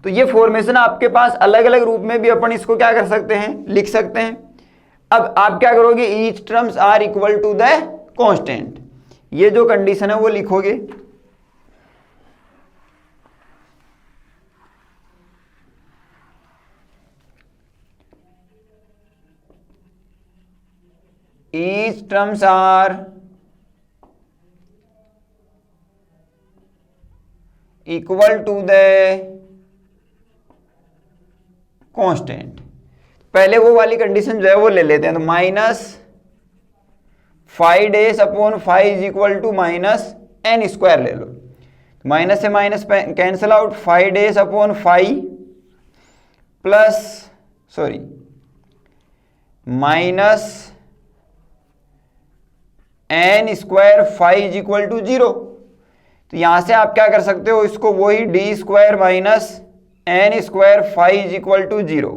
तो ये फॉर्मेशन आपके पास अलग अलग रूप में भी अपन इसको क्या कर सकते हैं, लिख सकते हैं। अब आप क्या करोगे, each terms are equal to the constant, ये जो कंडीशन है वो लिखोगे। each terms are equal to the constant। पहले वो वाली कंडीशन जो है वो ले लेते हैं, तो minus 5 dash upon 5 is equal to minus N square ले लो। माइनस से minus cancel out, 5 dash upon 5 plus minus N square 5 is equal to 0। तो यहां से आप क्या कर सकते हो, इसको वही D square minus N square 5 is equal to 0।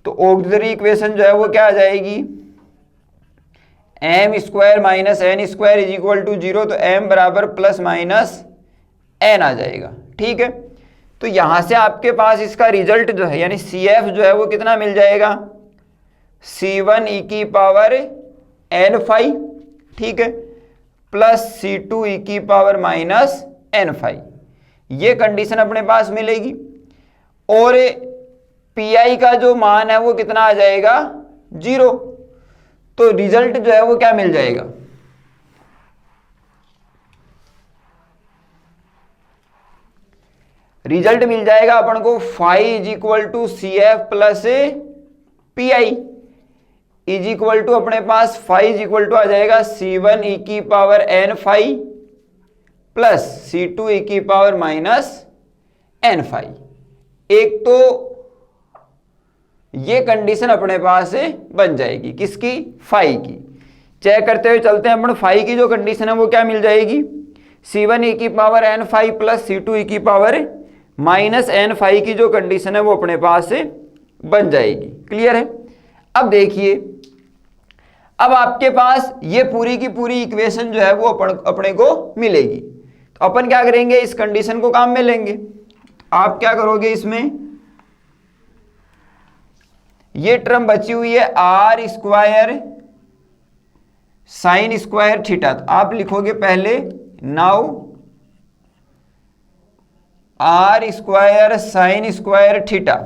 तो ऑक्सिलरी इक्वेशन जो है वो क्या आ जाएगी, M square minus N square is equal to 0। तो एम बराबर प्लस माइनस एन आ जाएगा। ठीक है, तो यहां से आपके पास इसका रिजल्ट जो है यानी सी एफ जो है वो कितना मिल जाएगा, C1 ई की पावर एन 5, ठीक है, प्लस C2 ई की पावर माइनस एन 5। ये कंडीशन अपने पास मिलेगी। और Pi का जो मान है वो कितना आ जाएगा, 0। तो रिजल्ट जो है वो क्या मिल जाएगा, रिजल्ट मिल जाएगा अपन को 5 is equal to C F plus Pi is equal to अपने पास 5 इज इक्वल टू आ जाएगा C1 ई की power N 5 plus C2 E की पावर माइनस एन 5। एक तो ये कंडीशन अपने पास से बन जाएगी, किसकी, फाई की। चेक करते हुए चलते हैं अपन, फाई की जो कंडीशन है वो क्या मिल जाएगी, C1 ई की power N 5 plus C2 E की पावर माइनस एन 5 की जो कंडीशन है वो अपने पास से बन जाएगी। क्लियर है। अब देखिए, अब आपके पास ये पूरी की पूरी इक्वेशन जो है वो अपने को मिलेगी। तो अपन क्या करेंगे, इस कंडीशन को काम में लेंगे। आप क्या करोगे, इसमें ये टर्म बची हुई है r square sine square theta. तो आप लिखोगे पहले now r square sine square theta,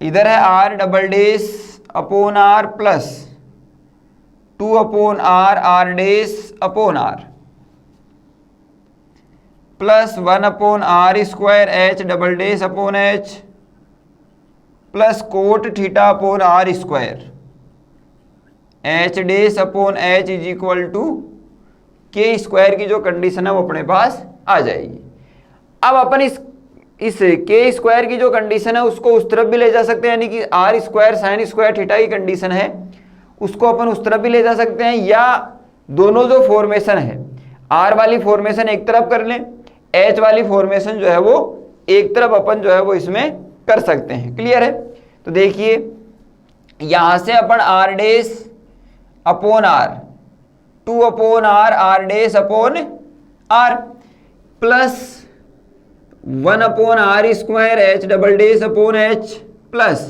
इधर है r double dash upon are plus 2 upon are dash upon are plus 1 upon are square H double dash upon H plus cot theta upon are square H dash upon H is equal to k square की जो condition है वो अपने पास आ जाएगी। अब अपन इस के square की जो कंडीशन है उसको उस तरफ भी ले जा सकते हैं, यानी कि r square sine square theta की कंडीशन है उसको अपन उस तरफ भी ले जा सकते हैं, या दोनों जो फॉर्मेशन है आर वाली फॉर्मेशन एक तरफ कर लें, एच वाली फॉर्मेशन जो है वो एक तरफ अपन जो है वो इसमें कर सकते हैं। क्लियर है। तो देखिए यहां से अपन R dash upon R 2 upon are dash upon are plus 1 upon are square H double dash upon H plus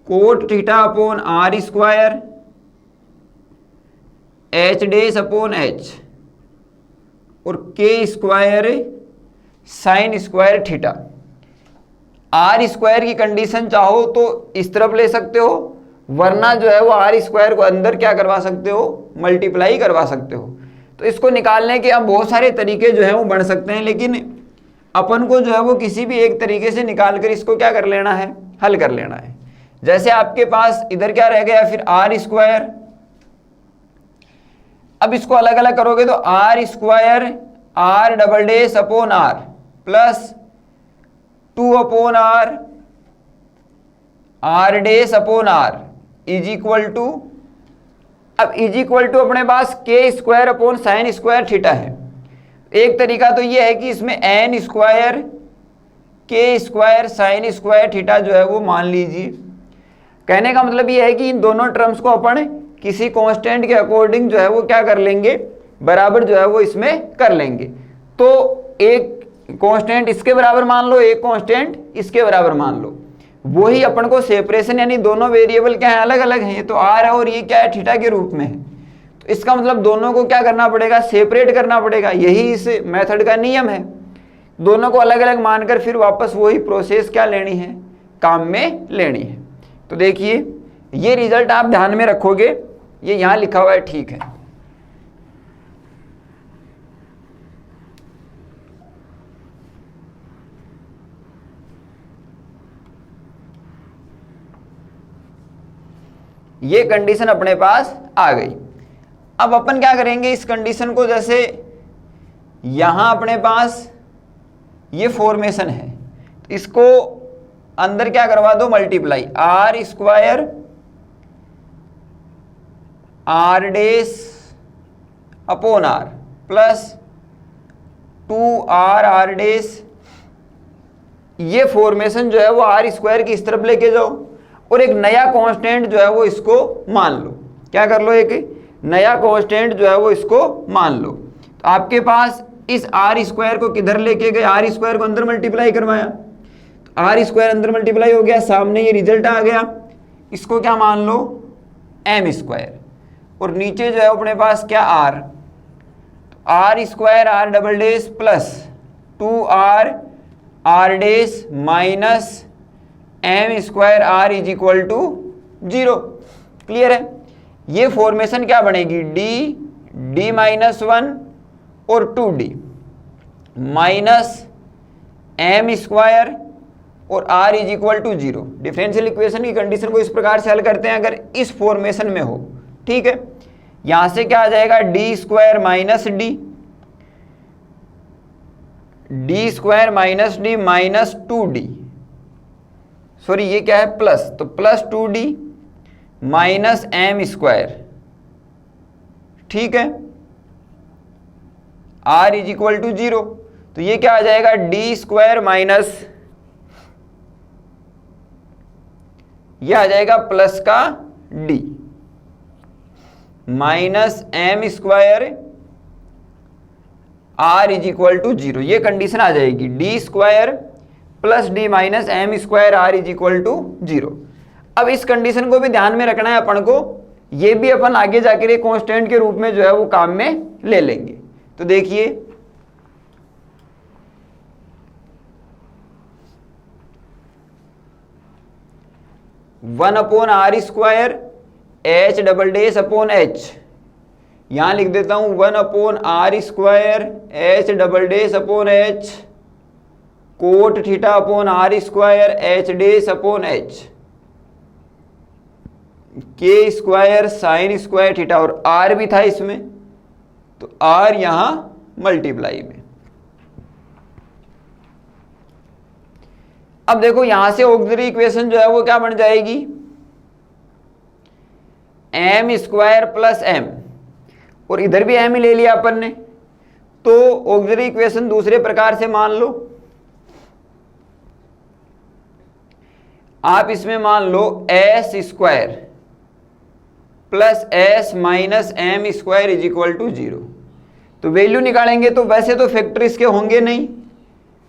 cot theta upon are square H dash upon H और K square sine square theta. R square की condition चाहो तो इस तरफ ले सकते हो, वरना जो है वो आर स्क्वायर को अंदर क्या करवा सकते हो, मल्टीप्लाई करवा सकते हो। तो इसको निकालने के अब बहुत सारे तरीके जो है वो बन सकते हैं, लेकिन अपन को जो है वो किसी भी एक तरीके से निकाल कर इसको क्या कर लेना है, हल कर लेना है। जैसे आपके पास इधर क्या रह गया, फिर आर स्क्वायर। अब इसको अलग अलग करोगे तो r square are double dash upon are plus 2 upon are are dash upon r is equal to, अब इज इक्वल टू अपने पास k square upon sine square theta है। एक तरीका तो ये है कि इसमें n square k square sine square theta जो है वो मान लीजिए। कहने का मतलब ये है कि इन दोनों टर्म्स को अपन किसी कांस्टेंट के अकॉर्डिंग जो है वो क्या कर लेंगे, बराबर जो है वो इसमें कर लेंगे। तो एक कांस्टेंट इसके बराबर मान लो, एक कांस्टेंट इसके बराबर मान लो, वही अपन को सेपरेशन, यानी दोनों वेरिएबल क्या है, अलग अलग हैं। ये तो आर है और ये क्या है, थीटा के रूप में है। तो इसका मतलब दोनों को क्या करना पड़ेगा, सेपरेट करना पड़ेगा। यही इस मेथड का नियम है। दोनों को अलग अलग मानकर फिर वापस वही प्रोसेस क्या लेनी है, काम में लेनी है। तो देखिए ये रिजल्ट आप ध्यान में रखोगे, ये यहां लिखा हुआ है, ठीक है। ये कंडीशन अपने पास आ गई। अब अपन क्या करेंगे, इस कंडीशन को, जैसे यहां अपने पास ये फॉर्मेशन है, तो इसको अंदर क्या करवा दो, multiply R square R dash upon are plus 2 are dash. ये फॉर्मेशन जो है वो आर स्क्वायर की इस तरफ लेके जाओ और एक नया कांस्टेंट जो है वो इसको मान लो। क्या कर लो, एक नया कांस्टेंट जो है वो इसको मान लो। तो आपके पास इस आर स्क्वायर को किधर लेके गए, आर स्क्वायर को अंदर मल्टीप्लाई करवाया, तो आर स्क्वायर अंदर मल्टीप्लाई हो गया, सामने ये रिजल्ट आ गया। इसको क्या मान लो, एम स्क्वायर, और नीचे जो है अपने पास क्या, r. R square are double dash plus 2 are dash minus M square r is equal to 0। Clear है। ये फॉर्मेशन क्या बनेगी, डी माइनस 1 और 2d माइनस एम स्क्वायर और r is equal to 0। Differential equation की कंडीशन को इस प्रकार से हल करते हैं अगर इस फॉर्मेशन में हो, ठीक है। यहां से क्या आ जाएगा, D square minus D square minus D minus 2d, sorry ये क्या है, प्लस, तो plus 2d minus M square, ठीक है, r इज इक्वल टू 0। तो ये क्या आ जाएगा, डी स्क्वायर माइनस, ये आ जाएगा प्लस का d minus M square r is equal to 0। ये कंडीशन आ जाएगी, D square plus D minus M square r is equal to 0। अब इस कंडीशन को भी ध्यान में रखना है अपन को, ये भी अपन आगे जाकर एक कांस्टेंट के रूप में जो है वो काम में ले लेंगे। तो देखिए one upon are square H double dash upon h, यहां लिख देता हूं 1 upon are square H double dash upon H cot theta upon are square H dash upon h k square sine square theta, और r भी था इसमें, तो are यहां मल्टीप्लाई में। अब देखो यहां से ऑक्सिलरी इक्वेशन जो है वो क्या बन जाएगी, एम स्क्वायर प्लस एम, और इधर भी एम ही ले लिया अपन ने, तो ऑक्सिलरी इक्वेशन दूसरे प्रकार से मान लो। आप इसमें मान लो S square plus S minus M square is equal to 0। तो वैल्यू निकालेंगे तो वैसे तो फैक्टर इसके होंगे नहीं,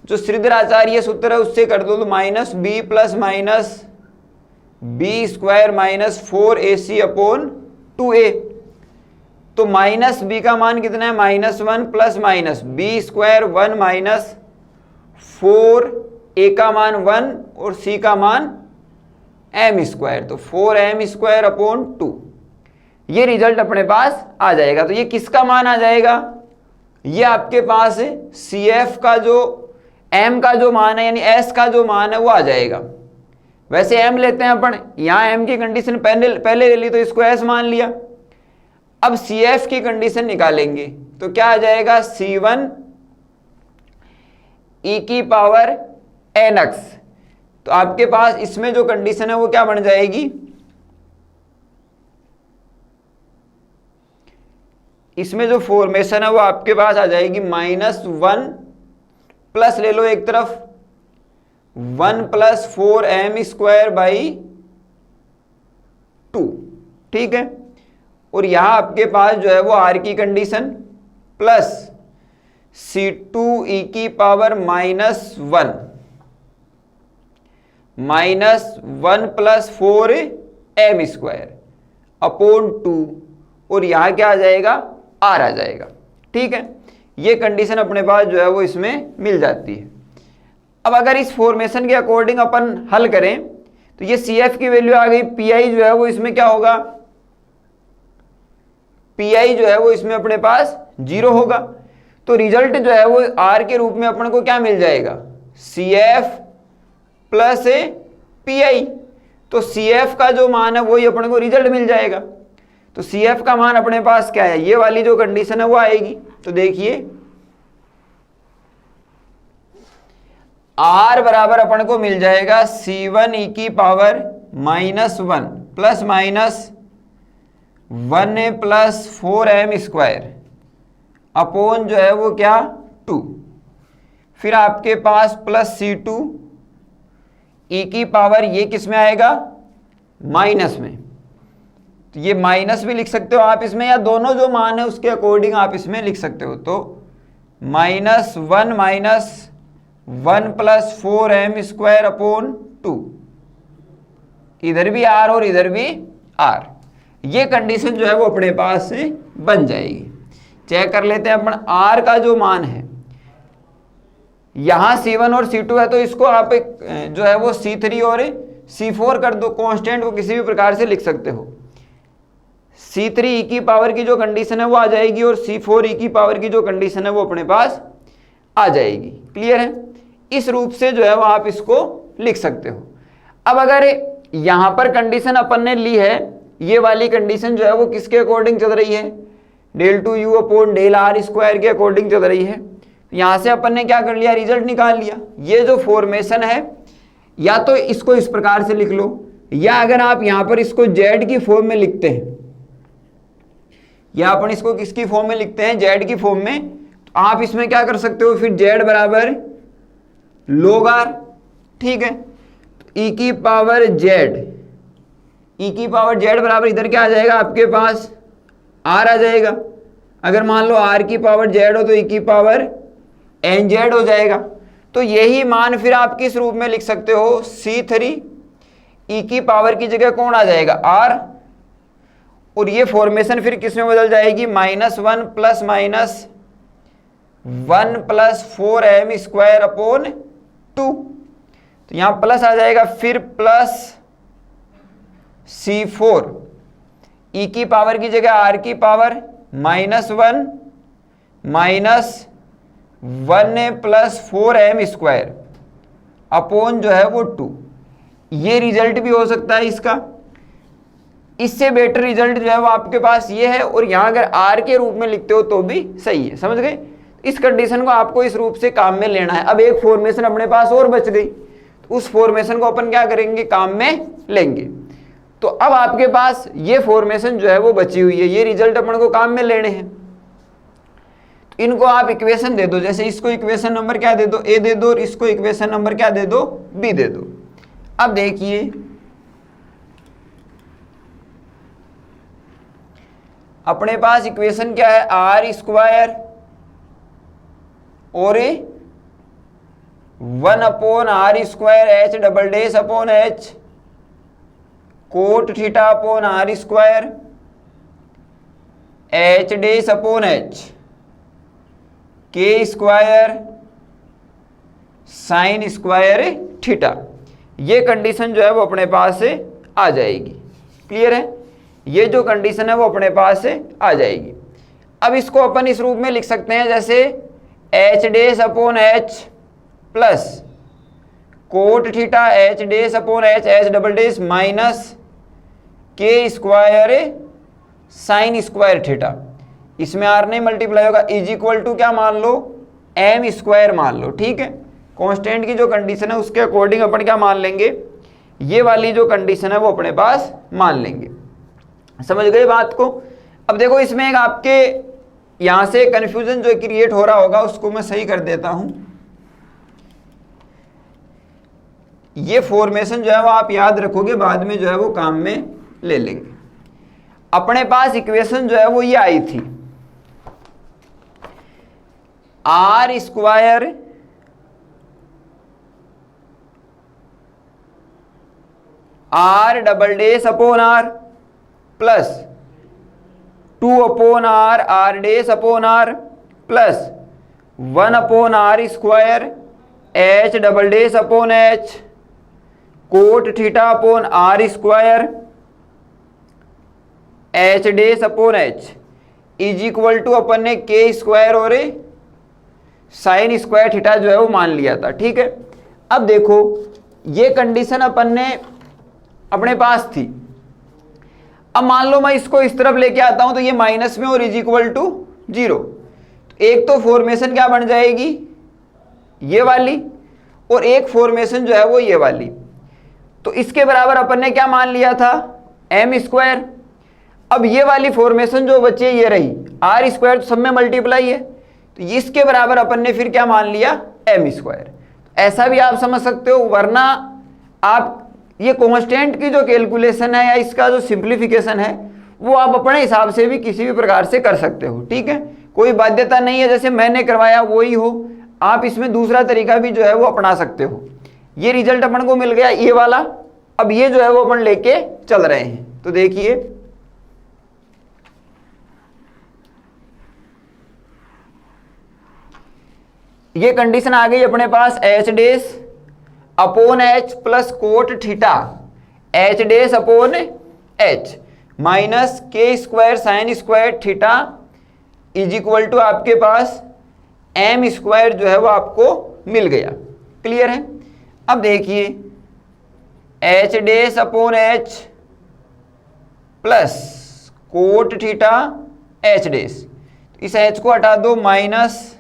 जो श्रीधर आचार्य सूत्र है उससे कर दो, तो minus b plus minus b square minus 4ac upon 2a। तो माइनस बी का मान कितना है, -1 plus minus b square 1 minus 4a का मान 1 और c का मान एम स्क्वायर, तो 4m स्क्वायर अपॉन 2। ये रिजल्ट अपने पास आ जाएगा। तो ये किसका मान आ जाएगा, ये आपके पास CF का जो m का जो मान है, यानी s का जो मान है वो आ जाएगा। वैसे m लेते हैं अपन, यहाँ m की कंडीशन पहले ले ली तो इसको s मान लिया। अब CF की कंडीशन निकालेंगे तो क्या आ जाएगा, C1 e की पावर nx। तो आपके पास इसमें जो कंडीशन है वो क्या बन जाएगी, इसमें जो फॉर्मेशन है वो आपके पास आ जाएगी -1 प्लस ले लो एक तरफ 1 + 4m² 2, ठीक है। और यहां आपके पास जो है वो r की कंडीशन प्लस C2 e की पावर -1 + 4m² अपॉन 2, और यहां क्या आ जाएगा, r आ जाएगा, ठीक है। ये कंडीशन अपने पास जो है वो इसमें मिल जाती है। अब अगर इस फॉर्मेशन के अकॉर्डिंग अपन हल करें तो ये CF की वैल्यू आ गई, PI जो है वो इसमें क्या होगा, PI जो है वो इसमें अपने पास 0 होगा। तो रिजल्ट जो है वो R के रूप में अपन को क्या मिल जाएगा, CF प्लस PI। तो CF का जो मान है वही अपन को रिजल्ट मिल जाएगा। तो CF का मान अपने पास क्या है, ये वाली जो कंडीशन है वो आएगी। तो देखिए R बराबर अपन को मिल जाएगा C1 e की power -1 plus minus 1 + 4m² upon जो है वो क्या 2, फिर आपके पास प्लस C2 e की पावर, ये किस में आएगा, माइनस में। तो ये माइनस भी लिख सकते हो आप इसमें, या दोनों जो मान है उसके अकॉर्डिंग आप इसमें लिख सकते हो। तो -1 + 4m² अपॉन 2, इधर भी r और इधर भी r। ये कंडीशन जो है वो अपने पास से बन जाएगी। चेक कर लेते हैं अपन, r का जो मान है यहां C1 और C2 है, तो इसको आप एक जो है वो C3 और C4 कर दो, कांस्टेंट को किसी भी प्रकार से लिख सकते हो। C3 e की पावर की जो कंडीशन है वो आ जाएगी, और C4 e की पावर की जो कंडीशन है वो अपने पास आ जाएगी। क्लियर है, इस रूप से जो है वो आप इसको लिख सकते हो। अब अगर यहां पर कंडीशन अपन ने ली है, ये वाली कंडीशन जो है वो किसके अकॉर्डिंग चल रही है, del2u अपॉन del r² के अकॉर्डिंग चल रही है। यहां से अपन ने क्या कर लिया, रिजल्ट निकाल लिया। ये जो फॉर्मेशन है, या तो इसको इस प्रकार से लिख लो, या अगर आप यहां पर इसको z की फॉर्म में लिखते हैं, या अपन इसको किसकी फॉर्म में लिखते हैं, z की फॉर्म में, तो आप इसमें क्या कर सकते हो, फिर z बराबर log r, ठीक है। तो e की पावर z बराबर इधर क्या आ जाएगा, आपके पास r आ जाएगा। अगर मान लो r की पावर z हो तो e की पावर nz हो जाएगा। तो यही मान फिर आप किस रूप में लिख सकते हो, C3 e की पावर की जगह कौन आ जाएगा, r, और ये फॉर्मेशन फिर किस में बदल जाएगी, -1 प्लस माइनस 1 + 4m² अपॉन 2। तो यहां प्लस आ जाएगा, फिर प्लस C4 e की पावर की जगह r की पावर -1 माइनस 1 + 4m² अपॉन जो है वो 2। ये रिजल्ट भी हो सकता है इसका। इससे बेटर रिजल्ट जो है वो आपके पास ये है, और यहां अगर r के रूप में लिखते हो तो भी सही है। समझ गए, इस कंडीशन को आपको इस रूप से काम में लेना है। अब एक फॉर्मेशन अपने पास और बच गई, तो उस फॉर्मेशन को अपन क्या करेंगे, काम में लेंगे। तो अब आपके पास ये फॉर्मेशन जो है वो बची हुई है, ये रिजल्ट अपन को काम में लेने हैं। तो इनको आप इक्वेशन दे दो, जैसे इसको इक्वेशन नंबर क्या दे दो, ए दे दो, और इसको इक्वेशन नंबर क्या दे दो, बी दे दो। अब देखिए अपने पास इक्वेशन क्या है, r² और 1 upon r² h upon h coat theta upon r² h upon h k² sin² theta. ये कंडीशन जो है वो अपने पास से आ जाएगी। क्लियर है, ये जो कंडीशन है वो अपने पास से आ जाएगी। अब इसको अपन इस रूप में लिख सकते हैं, जैसे h upon h plus cot theta h upon h minus k² sign square theta, इसमें आर नहीं मल्टीप्लाई होगा, इज इक्वल टू क्या मान लो, एम स्क्वायर मान लो। ठीक है, कांस्टेंट की जो कंडीशन है उसके अकॉर्डिंग अपन क्या मान लेंगे, ये वाली जो कंडीशन है वो अपने पास मान लेंगे। समझ गए बात को। अब देखो इसमें एक आपके यहां से कंफ्यूजन जो क्रिएट हो रहा होगा उसको मैं सही कर देता हूं। ये फॉर्मेशन जो है वो आप याद रखोगे, बाद में जो है वो काम में ले लेंगे। अपने पास इक्वेशन जो है वो ये आई थी, R square are double dash upon are plus 2 upon are are dash upon are plus 1 upon are square H double dash upon H cot theta upon are square H dash upon H is equal to अपन ने K square और sign square theta जो है वो मान लिया था। ठीक है, अब देखो ये कंडीशन अपन ने अपने पास थी। अब मान लो मैं इसको इस तरफ लेके आता हूं तो ये माइनस में और इज इक्वल टू 0, तो एक तो फॉर्मेशन क्या बन जाएगी, ये वाली, और एक फॉर्मेशन जो है वो ये वाली। तो इसके बराबर अपन ने क्या मान लिया था, एम स्क्वायर। अब ये वाली फॉर्मेशन जो बची है ये रही, आर स्क्वायर तो सब में मल्टीप्लाई है, तो इसके बराबर अपन ने फिर क्या मान लिया, एम स्क्वायर। ऐसा भी आप समझ सकते हो, वरना आप ये कांस्टेंट की जो कैलकुलेशन है या इसका जो सिंप्लीफिकेशन है वो आप अपने हिसाब से भी किसी भी प्रकार से कर सकते हो। ठीक है, कोई बाध्यता नहीं है, जैसे मैंने करवाया वही हो, आप इसमें दूसरा तरीका भी जो है वो अपना सकते हो। ये रिजल्ट अपन को मिल गया ये वाला, अब ये जो है वो अपन लेके चल रहे हैं। तो देखिए ये कंडीशन आ गई अपने पास, H dash upon H plus cot theta H dash upon H minus K square sine square theta is equal to आपके पास एम स्क्वायर जो है वो आपको मिल गया। क्लियर है। अब देखिए H dash upon H plus cot theta H dash, इस एच को हटा दो, minus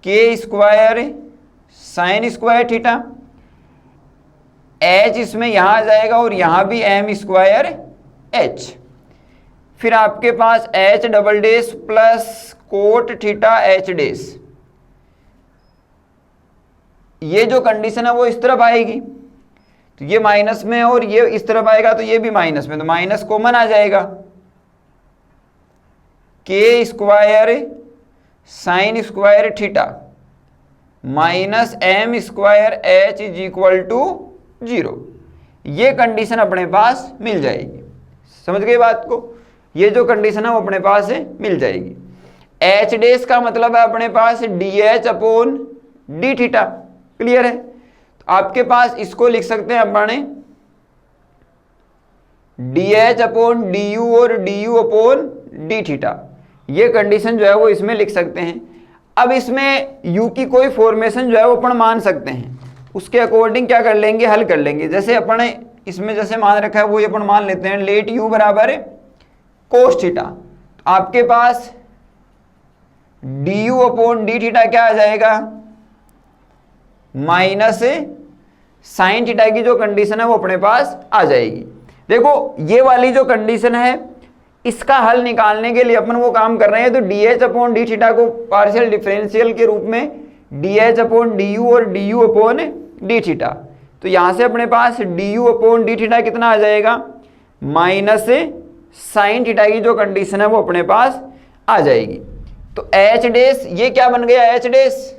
K square sine square theta, H इसमें यहां आ जाएगा और यहां भी एम स्क्वायर एच, फिर आपके पास H double dash plus cot theta H dash. ये जो कंडीशन है वो इस तरफ आएगी, तो ये माइनस में और ये इस तरफ आएगा तो ये भी माइनस में, तो माइनस कॉमन आ जाएगा, k square sine square theta minus M square h is equal to 0। ये कंडीशन अपने पास मिल जाएगी। समझ गए बात को, ये जो कंडीशन है वो अपने पास मिल जाएगी। एच डेस का मतलब है अपने पास D H upon D theta. Clear है, तो आपके पास इसको लिख सकते हैं अपने D H upon D U और D U upon D theta. ये कंडीशन जो है वो इसमें लिख सकते हैं। अब इसमें u की कोई फॉर्मेशन जो है वो अपन मान सकते हैं, उसके अकॉर्डिंग क्या कर लेंगे, हल कर लेंगे। जैसे अपन इसमें जैसे मान रखा है वो अपन मान लेते हैं, लेट u बराबर कोस थीटा, तो आपके पास D U upon D theta क्या आ जाएगा, माइनस साइन थीटा की जो कंडीशन है वो अपने पास आ जाएगी। देखो ये वाली जो कंडीशन है इसका हल निकालने के लिए अपन वो काम कर रहे हैं, तो D H upon D theta को पार्शियल डिफरेंशियल के रूप में D H upon D U और D U upon D theta, तो यहाँ से अपने पास D U upon D theta कितना आ जाएगा, माइनस साइन थीटा की जो कंडीशन है वो अपने पास आ जाएगी। तो एच डेस ये क्या बन गया, एच डेस,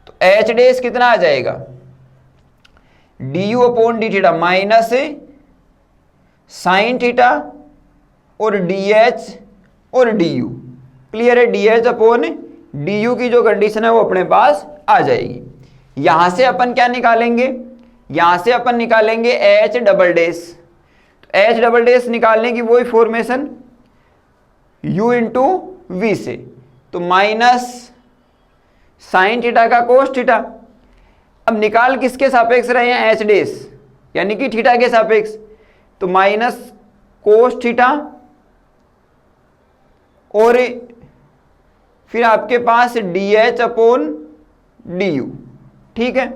तो एच डेस कितना आ जाएगा, D U upon D theta minus sine theta और डी एच और डी यू। क्लियर है, D H upon D you की जो कंडीशन है वो अपने पास आ जाएगी। यहां से अपन क्या निकालेंगे, यहां से अपन निकालेंगे एच डबल डेस, तो एच डबल डेस निकालने की वही फॉर्मेशन u इंटू वी से, तो माइनस साइन थीटा का कोस थीटा। अब निकाल किसके सापेक्ष रहे हैं, एच डेस यानी कि थीटा के सापेक्ष, तो माइनस कोस थीटा और फिर आपके पास dH अपॉन du, ठीक है।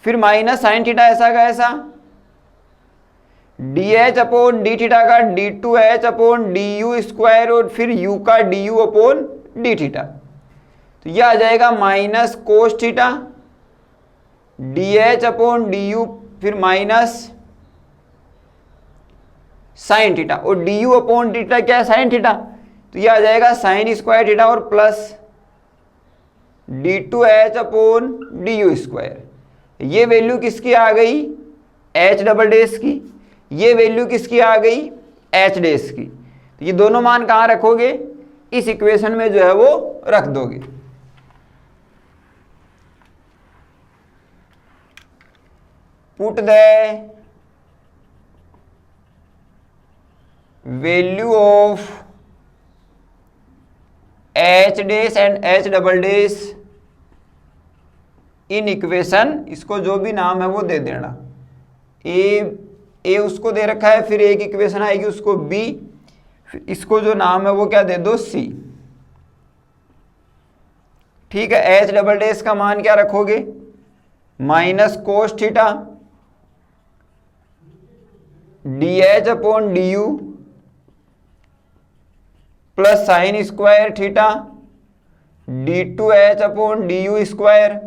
फिर माइनस साइन थीटा ऐसा का ऐसा, dH अपॉन डी थीटा का d2h अपॉन du स्क्वायर और फिर u का du अपॉन डी थीटा। तो यह आ जाएगा minus cos theta dH upon du फिर माइनस साइन थीटा और du अपॉन डी थीटा क्या है, साइन थीटा। तो यह आ जाएगा साइन स्क्वायर थीटा और plus d2h upon du square. ये वैल्यू किसकी आ गई, h डबल डैश की, ये वैल्यू किसकी आ गई, h डैश की। तो ये दोनों मान कहाँ रखोगे, इस इक्वेशन में जो है वो रख दोगे। Put the value of h dash and h double dash in equation, इसको जो भी नाम है वो दे देना। ए उसको दे रखा है, फिर एक इक्वेशन आएगी उसको b, फिर इसको जो नाम है वो क्या दे दो, c, ठीक है। h डबल डैश का मान क्या रखोगे, minus cos theta dH upon du plus sine square theta d2h upon du square,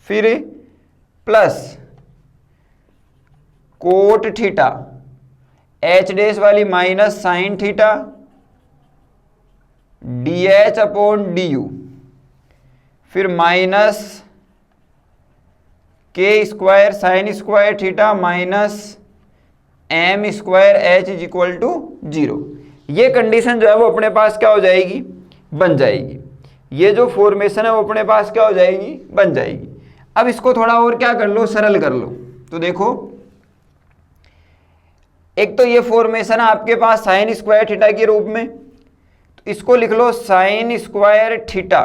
फिर plus cot theta h dash वाली minus sine theta dH upon du, फिर minus K square sine square theta minus m square h is equal to 0। ये condition जो है वो अपने पास क्या हो जाएगी, बन जाएगी। ये जो फॉर्मेशन है वो अपने पास क्या हो जाएगी, बन जाएगी। अब इसको थोड़ा और क्या कर लो, सरल कर लो। तो देखो, एक तो ये फॉर्मेशन है आपके पास साइन स्क्वायर थीटा के रूप में, तो इसको लिख लो sine square theta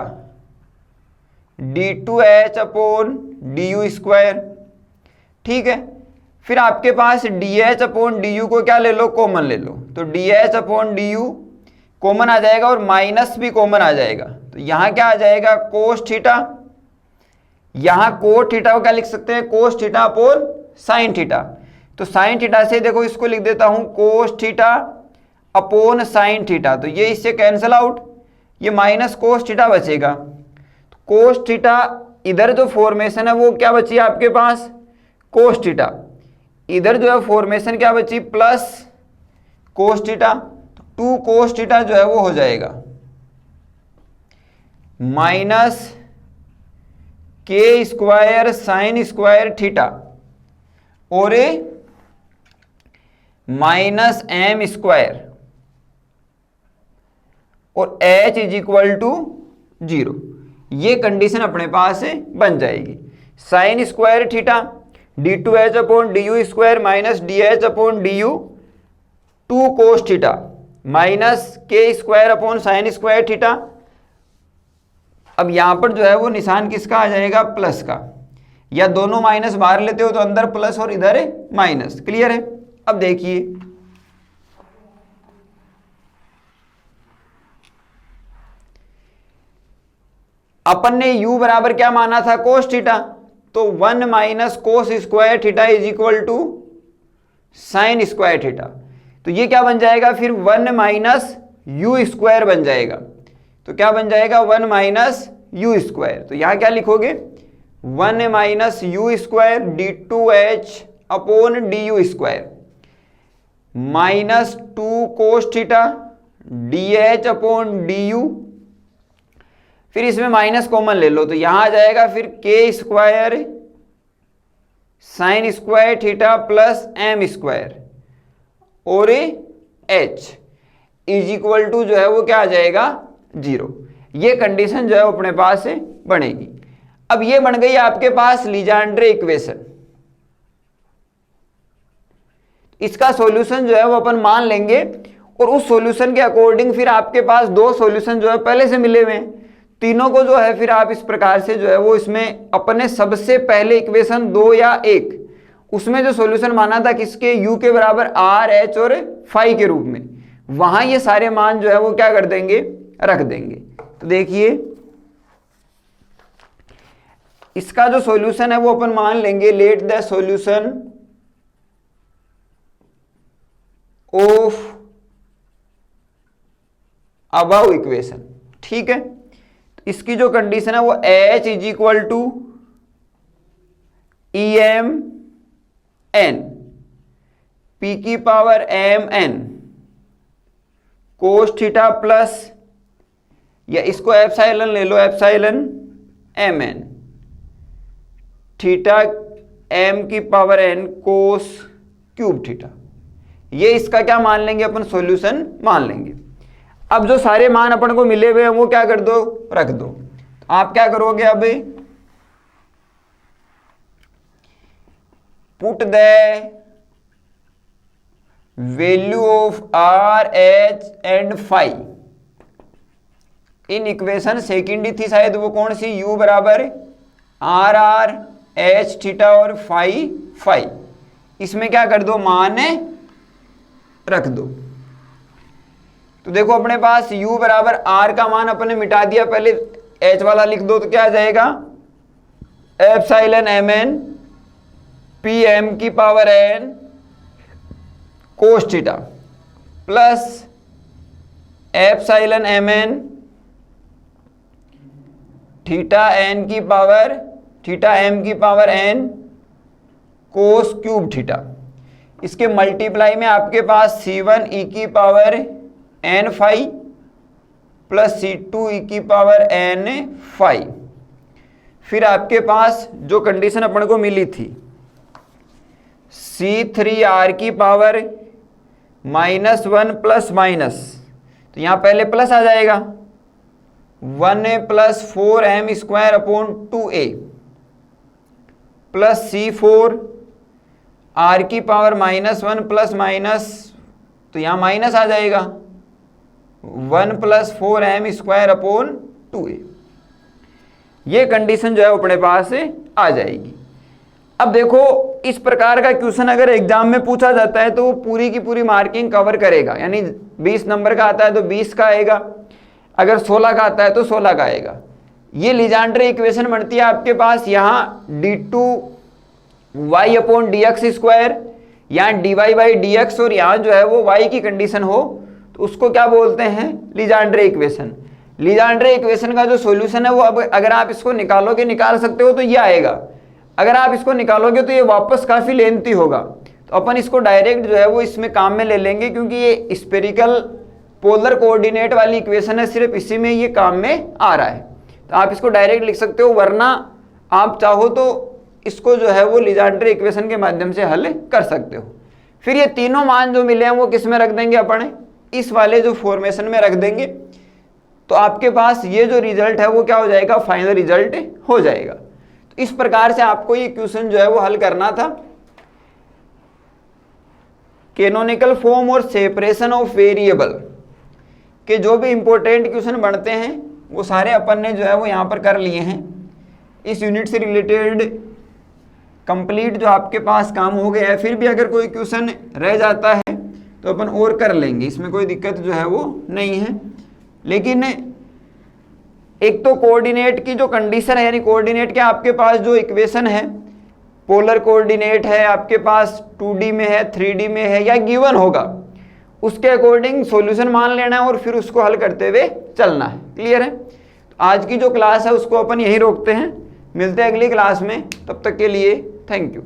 d2h upon du square, ठीक है। फिर आपके पास dH अपॉन du को क्या ले लो, कॉमन ले लो। तो dH अपॉन du कॉमन आ जाएगा और माइनस भी कॉमन आ जाएगा। तो यहाँ क्या आ जाएगा, कोस थीटा, यहाँ कोट थीटा को क्या लिख सकते हैं, cos theta upon sine theta. तो साइन थीटा से देखो इसको लिख देता हूँ cos theta upon sine theta, तो ये इससे कैंसिल आउट, ये माइनस कोस थीटा बचेगा। तो कोस थीटा, इधर जो फॉर्मेशन है वो क्या बची आपके पास, कोस थीटा, इधर जो है फॉर्मेशन क्या बची, प्लस कोस थीटा। तो 2 कोस थीटा जो है वो हो जाएगा minus K square sine square theta और माइनस m स्क्वायर और h इज इक्वल टू 0। ये कंडीशन अपने पास बन जाएगी। Sine square theta d2h upon du square minus dh upon du 2 cos theta minus K square upon sine square theta. अब यहां पर जो है वो निशान किसका आ जाएगा, प्लस का, या दोनों माइनस बाहर लेते हो तो अंदर प्लस और इधर माइनस। क्लियर है। अब देखिए, अपन ने u बराबर क्या माना था, कोस थीटा, तो 1 minus cos square theta is equal to sine square theta. तो ये क्या बन जाएगा फिर, 1 माइनस यू स्क्वायर बन जाएगा। तो क्या बन जाएगा, 1 माइनस यू स्क्वायर। तो यहां क्या लिखोगे, 1 minus you square d2h upon du square minus 2 cos theta dh upon du, फिर इसमें माइनस कॉमन ले लो तो यहां आ जाएगा फिर के square sine square theta plus m square और h इज इक्वल टू जो है वो क्या आ जाएगा, 0। ये कंडीशन जो है वो अपने पास बनेगी। अब ये बन गई आपके पास लीजेंड्रे इक्वेशन। इसका सॉल्यूशन जो है वो अपन मान लेंगे और उस सॉल्यूशन के अकॉर्डिंग फिर आपके पास 2 सॉल्यूशन जो है पहले से मिले हुए हैं, तीनों को जो है फिर आप इस प्रकार से जो है वो इसमें अपने सबसे पहले इक्वेशन 2 या 1 उसमें जो सॉल्यूशन माना था किसके, u के बराबर r, h और phi के रूप में, वहां ये सारे मान जो है वो क्या कर देंगे, रख देंगे। तो देखिए इसका जो सॉल्यूशन है वो अपन मान लेंगे, let the solution of above equation, ठीक है। तो इसकी जो कंडीशन है वो h is equal to em n p की power m n cos theta plus, या इसको एप्सिलॉन ले लो, epsilon m n theta m की power n cos cube theta, ये इसका क्या मान लेंगे अपन, सॉल्यूशन मान लेंगे। अब जो सारे मान अपन को मिले हुए हैं वो क्या कर दो, रख दो। तो आप क्या करोगे, अब put the value of r, h and phi in equation second ही थी शायद, वो कौन सी, u बराबर r r h थीटा और phi phi, इसमें क्या कर दो, मान रख दो। तो देखो अपने पास u बराबर r का मान अपने मिटा दिया, पहले h वाला लिख दो, तो क्या आ जाएगा, एप्सिलॉन mn p m की power n cos theta plus epsilon mn theta n की पावर, थीटा m की power n cos cube theta. इसके मल्टीप्लाई में आपके पास c1 e की power n phi plus c2 e की पावर n phi। फिर आपके पास जो कंडीशन अपन को मिली थी, c3r की पावर -1 प्लस माइनस, तो यहाँ पहले प्लस आ जाएगा, 1a plus 4m square upon 2a plus c4 r की पावर -1 प्लस माइनस, तो यहाँ माइनस आ जाएगा, 1 plus 4m square upon 2a। ये कंडीशन जो है अपने पास आ जाएगी। अब देखो इस प्रकार का क्वेश्चन अगर एग्जाम में पूछा जाता है तो वो पूरी की पूरी मार्किंग कवर करेगा, यानी 20 नंबर का आता है तो 20 का आएगा, अगर 16 का आता है तो 16 का आएगा। ये लीजेंड्रे इक्वेशन बनती है आपके पास यहाँ d2y अपॉन dx स्क्वायर, यहाँ dy बाई dx, और यहाँ जो है वो y की कंडीशन हो तो उसको क्या बोलते हैं, लीजेंड्रे इक्वेशन। लीजेंड्रे इक्वेशन का जो सॉल्यूशन है वो अब अगर आप इसको निकालोगे, निकाल सकते हो तो ये आएगा, अगर आप इसको निकालोगे तो ये वापस काफ़ी लेंथी होगा, तो अपन इसको डायरेक्ट जो है वो इसमें काम में ले लेंगे, क्योंकि ये स्पेरिकल पोलर कोऑर्डिनेट वाली इक्वेशन है, सिर्फ इसी में ये काम में आ रहा है, तो आप इसको डायरेक्ट लिख सकते हो, वरना आप चाहो तो इसको जो है वो लीजेंड्रे इक्वेशन के माध्यम से हल कर सकते हो। फिर ये तीनों मान जो मिले हैं वो किस में रख देंगे अपन, इस वाले जो फॉर्मेशन में रख देंगे, तो आपके पास ये जो रिजल्ट है वो क्या हो जाएगा, फाइनल रिजल्ट हो जाएगा। तो इस प्रकार से आपको ये क्वेश्चन जो है वो हल करना था। कैनोनिकल फॉर्म और सेपरेशन ऑफ वेरिएबल के जो भी इंपॉर्टेंट क्वेश्चन बनते हैं वो सारे अपन ने जो है वो यहाँ पर कर लिए हैं। इस यूनिट से रिलेटेड कंप्लीट जो आपके पास काम हो गया है, फिर भी अगर कोई क्वेश्चन रह जाता है तो अपन और कर लेंगे, इसमें कोई दिक्कत जो है वो नहीं है। लेकिन एक तो कोऑर्डिनेट की जो कंडीशन है, यानी कोऑर्डिनेट के आपके पास जो इक्वेशन है, पोलर कोऑर्डिनेट है आपके पास 2D में है, 3D में है, या गिवन होगा, उसके अकॉर्डिंग सॉल्यूशन मान लेना है और फिर उसको हल करते हुए चलना है। क्लियर है? तो आज की जो क्लास है उसको अपन यहीं रोकते हैं, मिलते हैं अगली क्लास में, तब तक के लिए थैंक यू।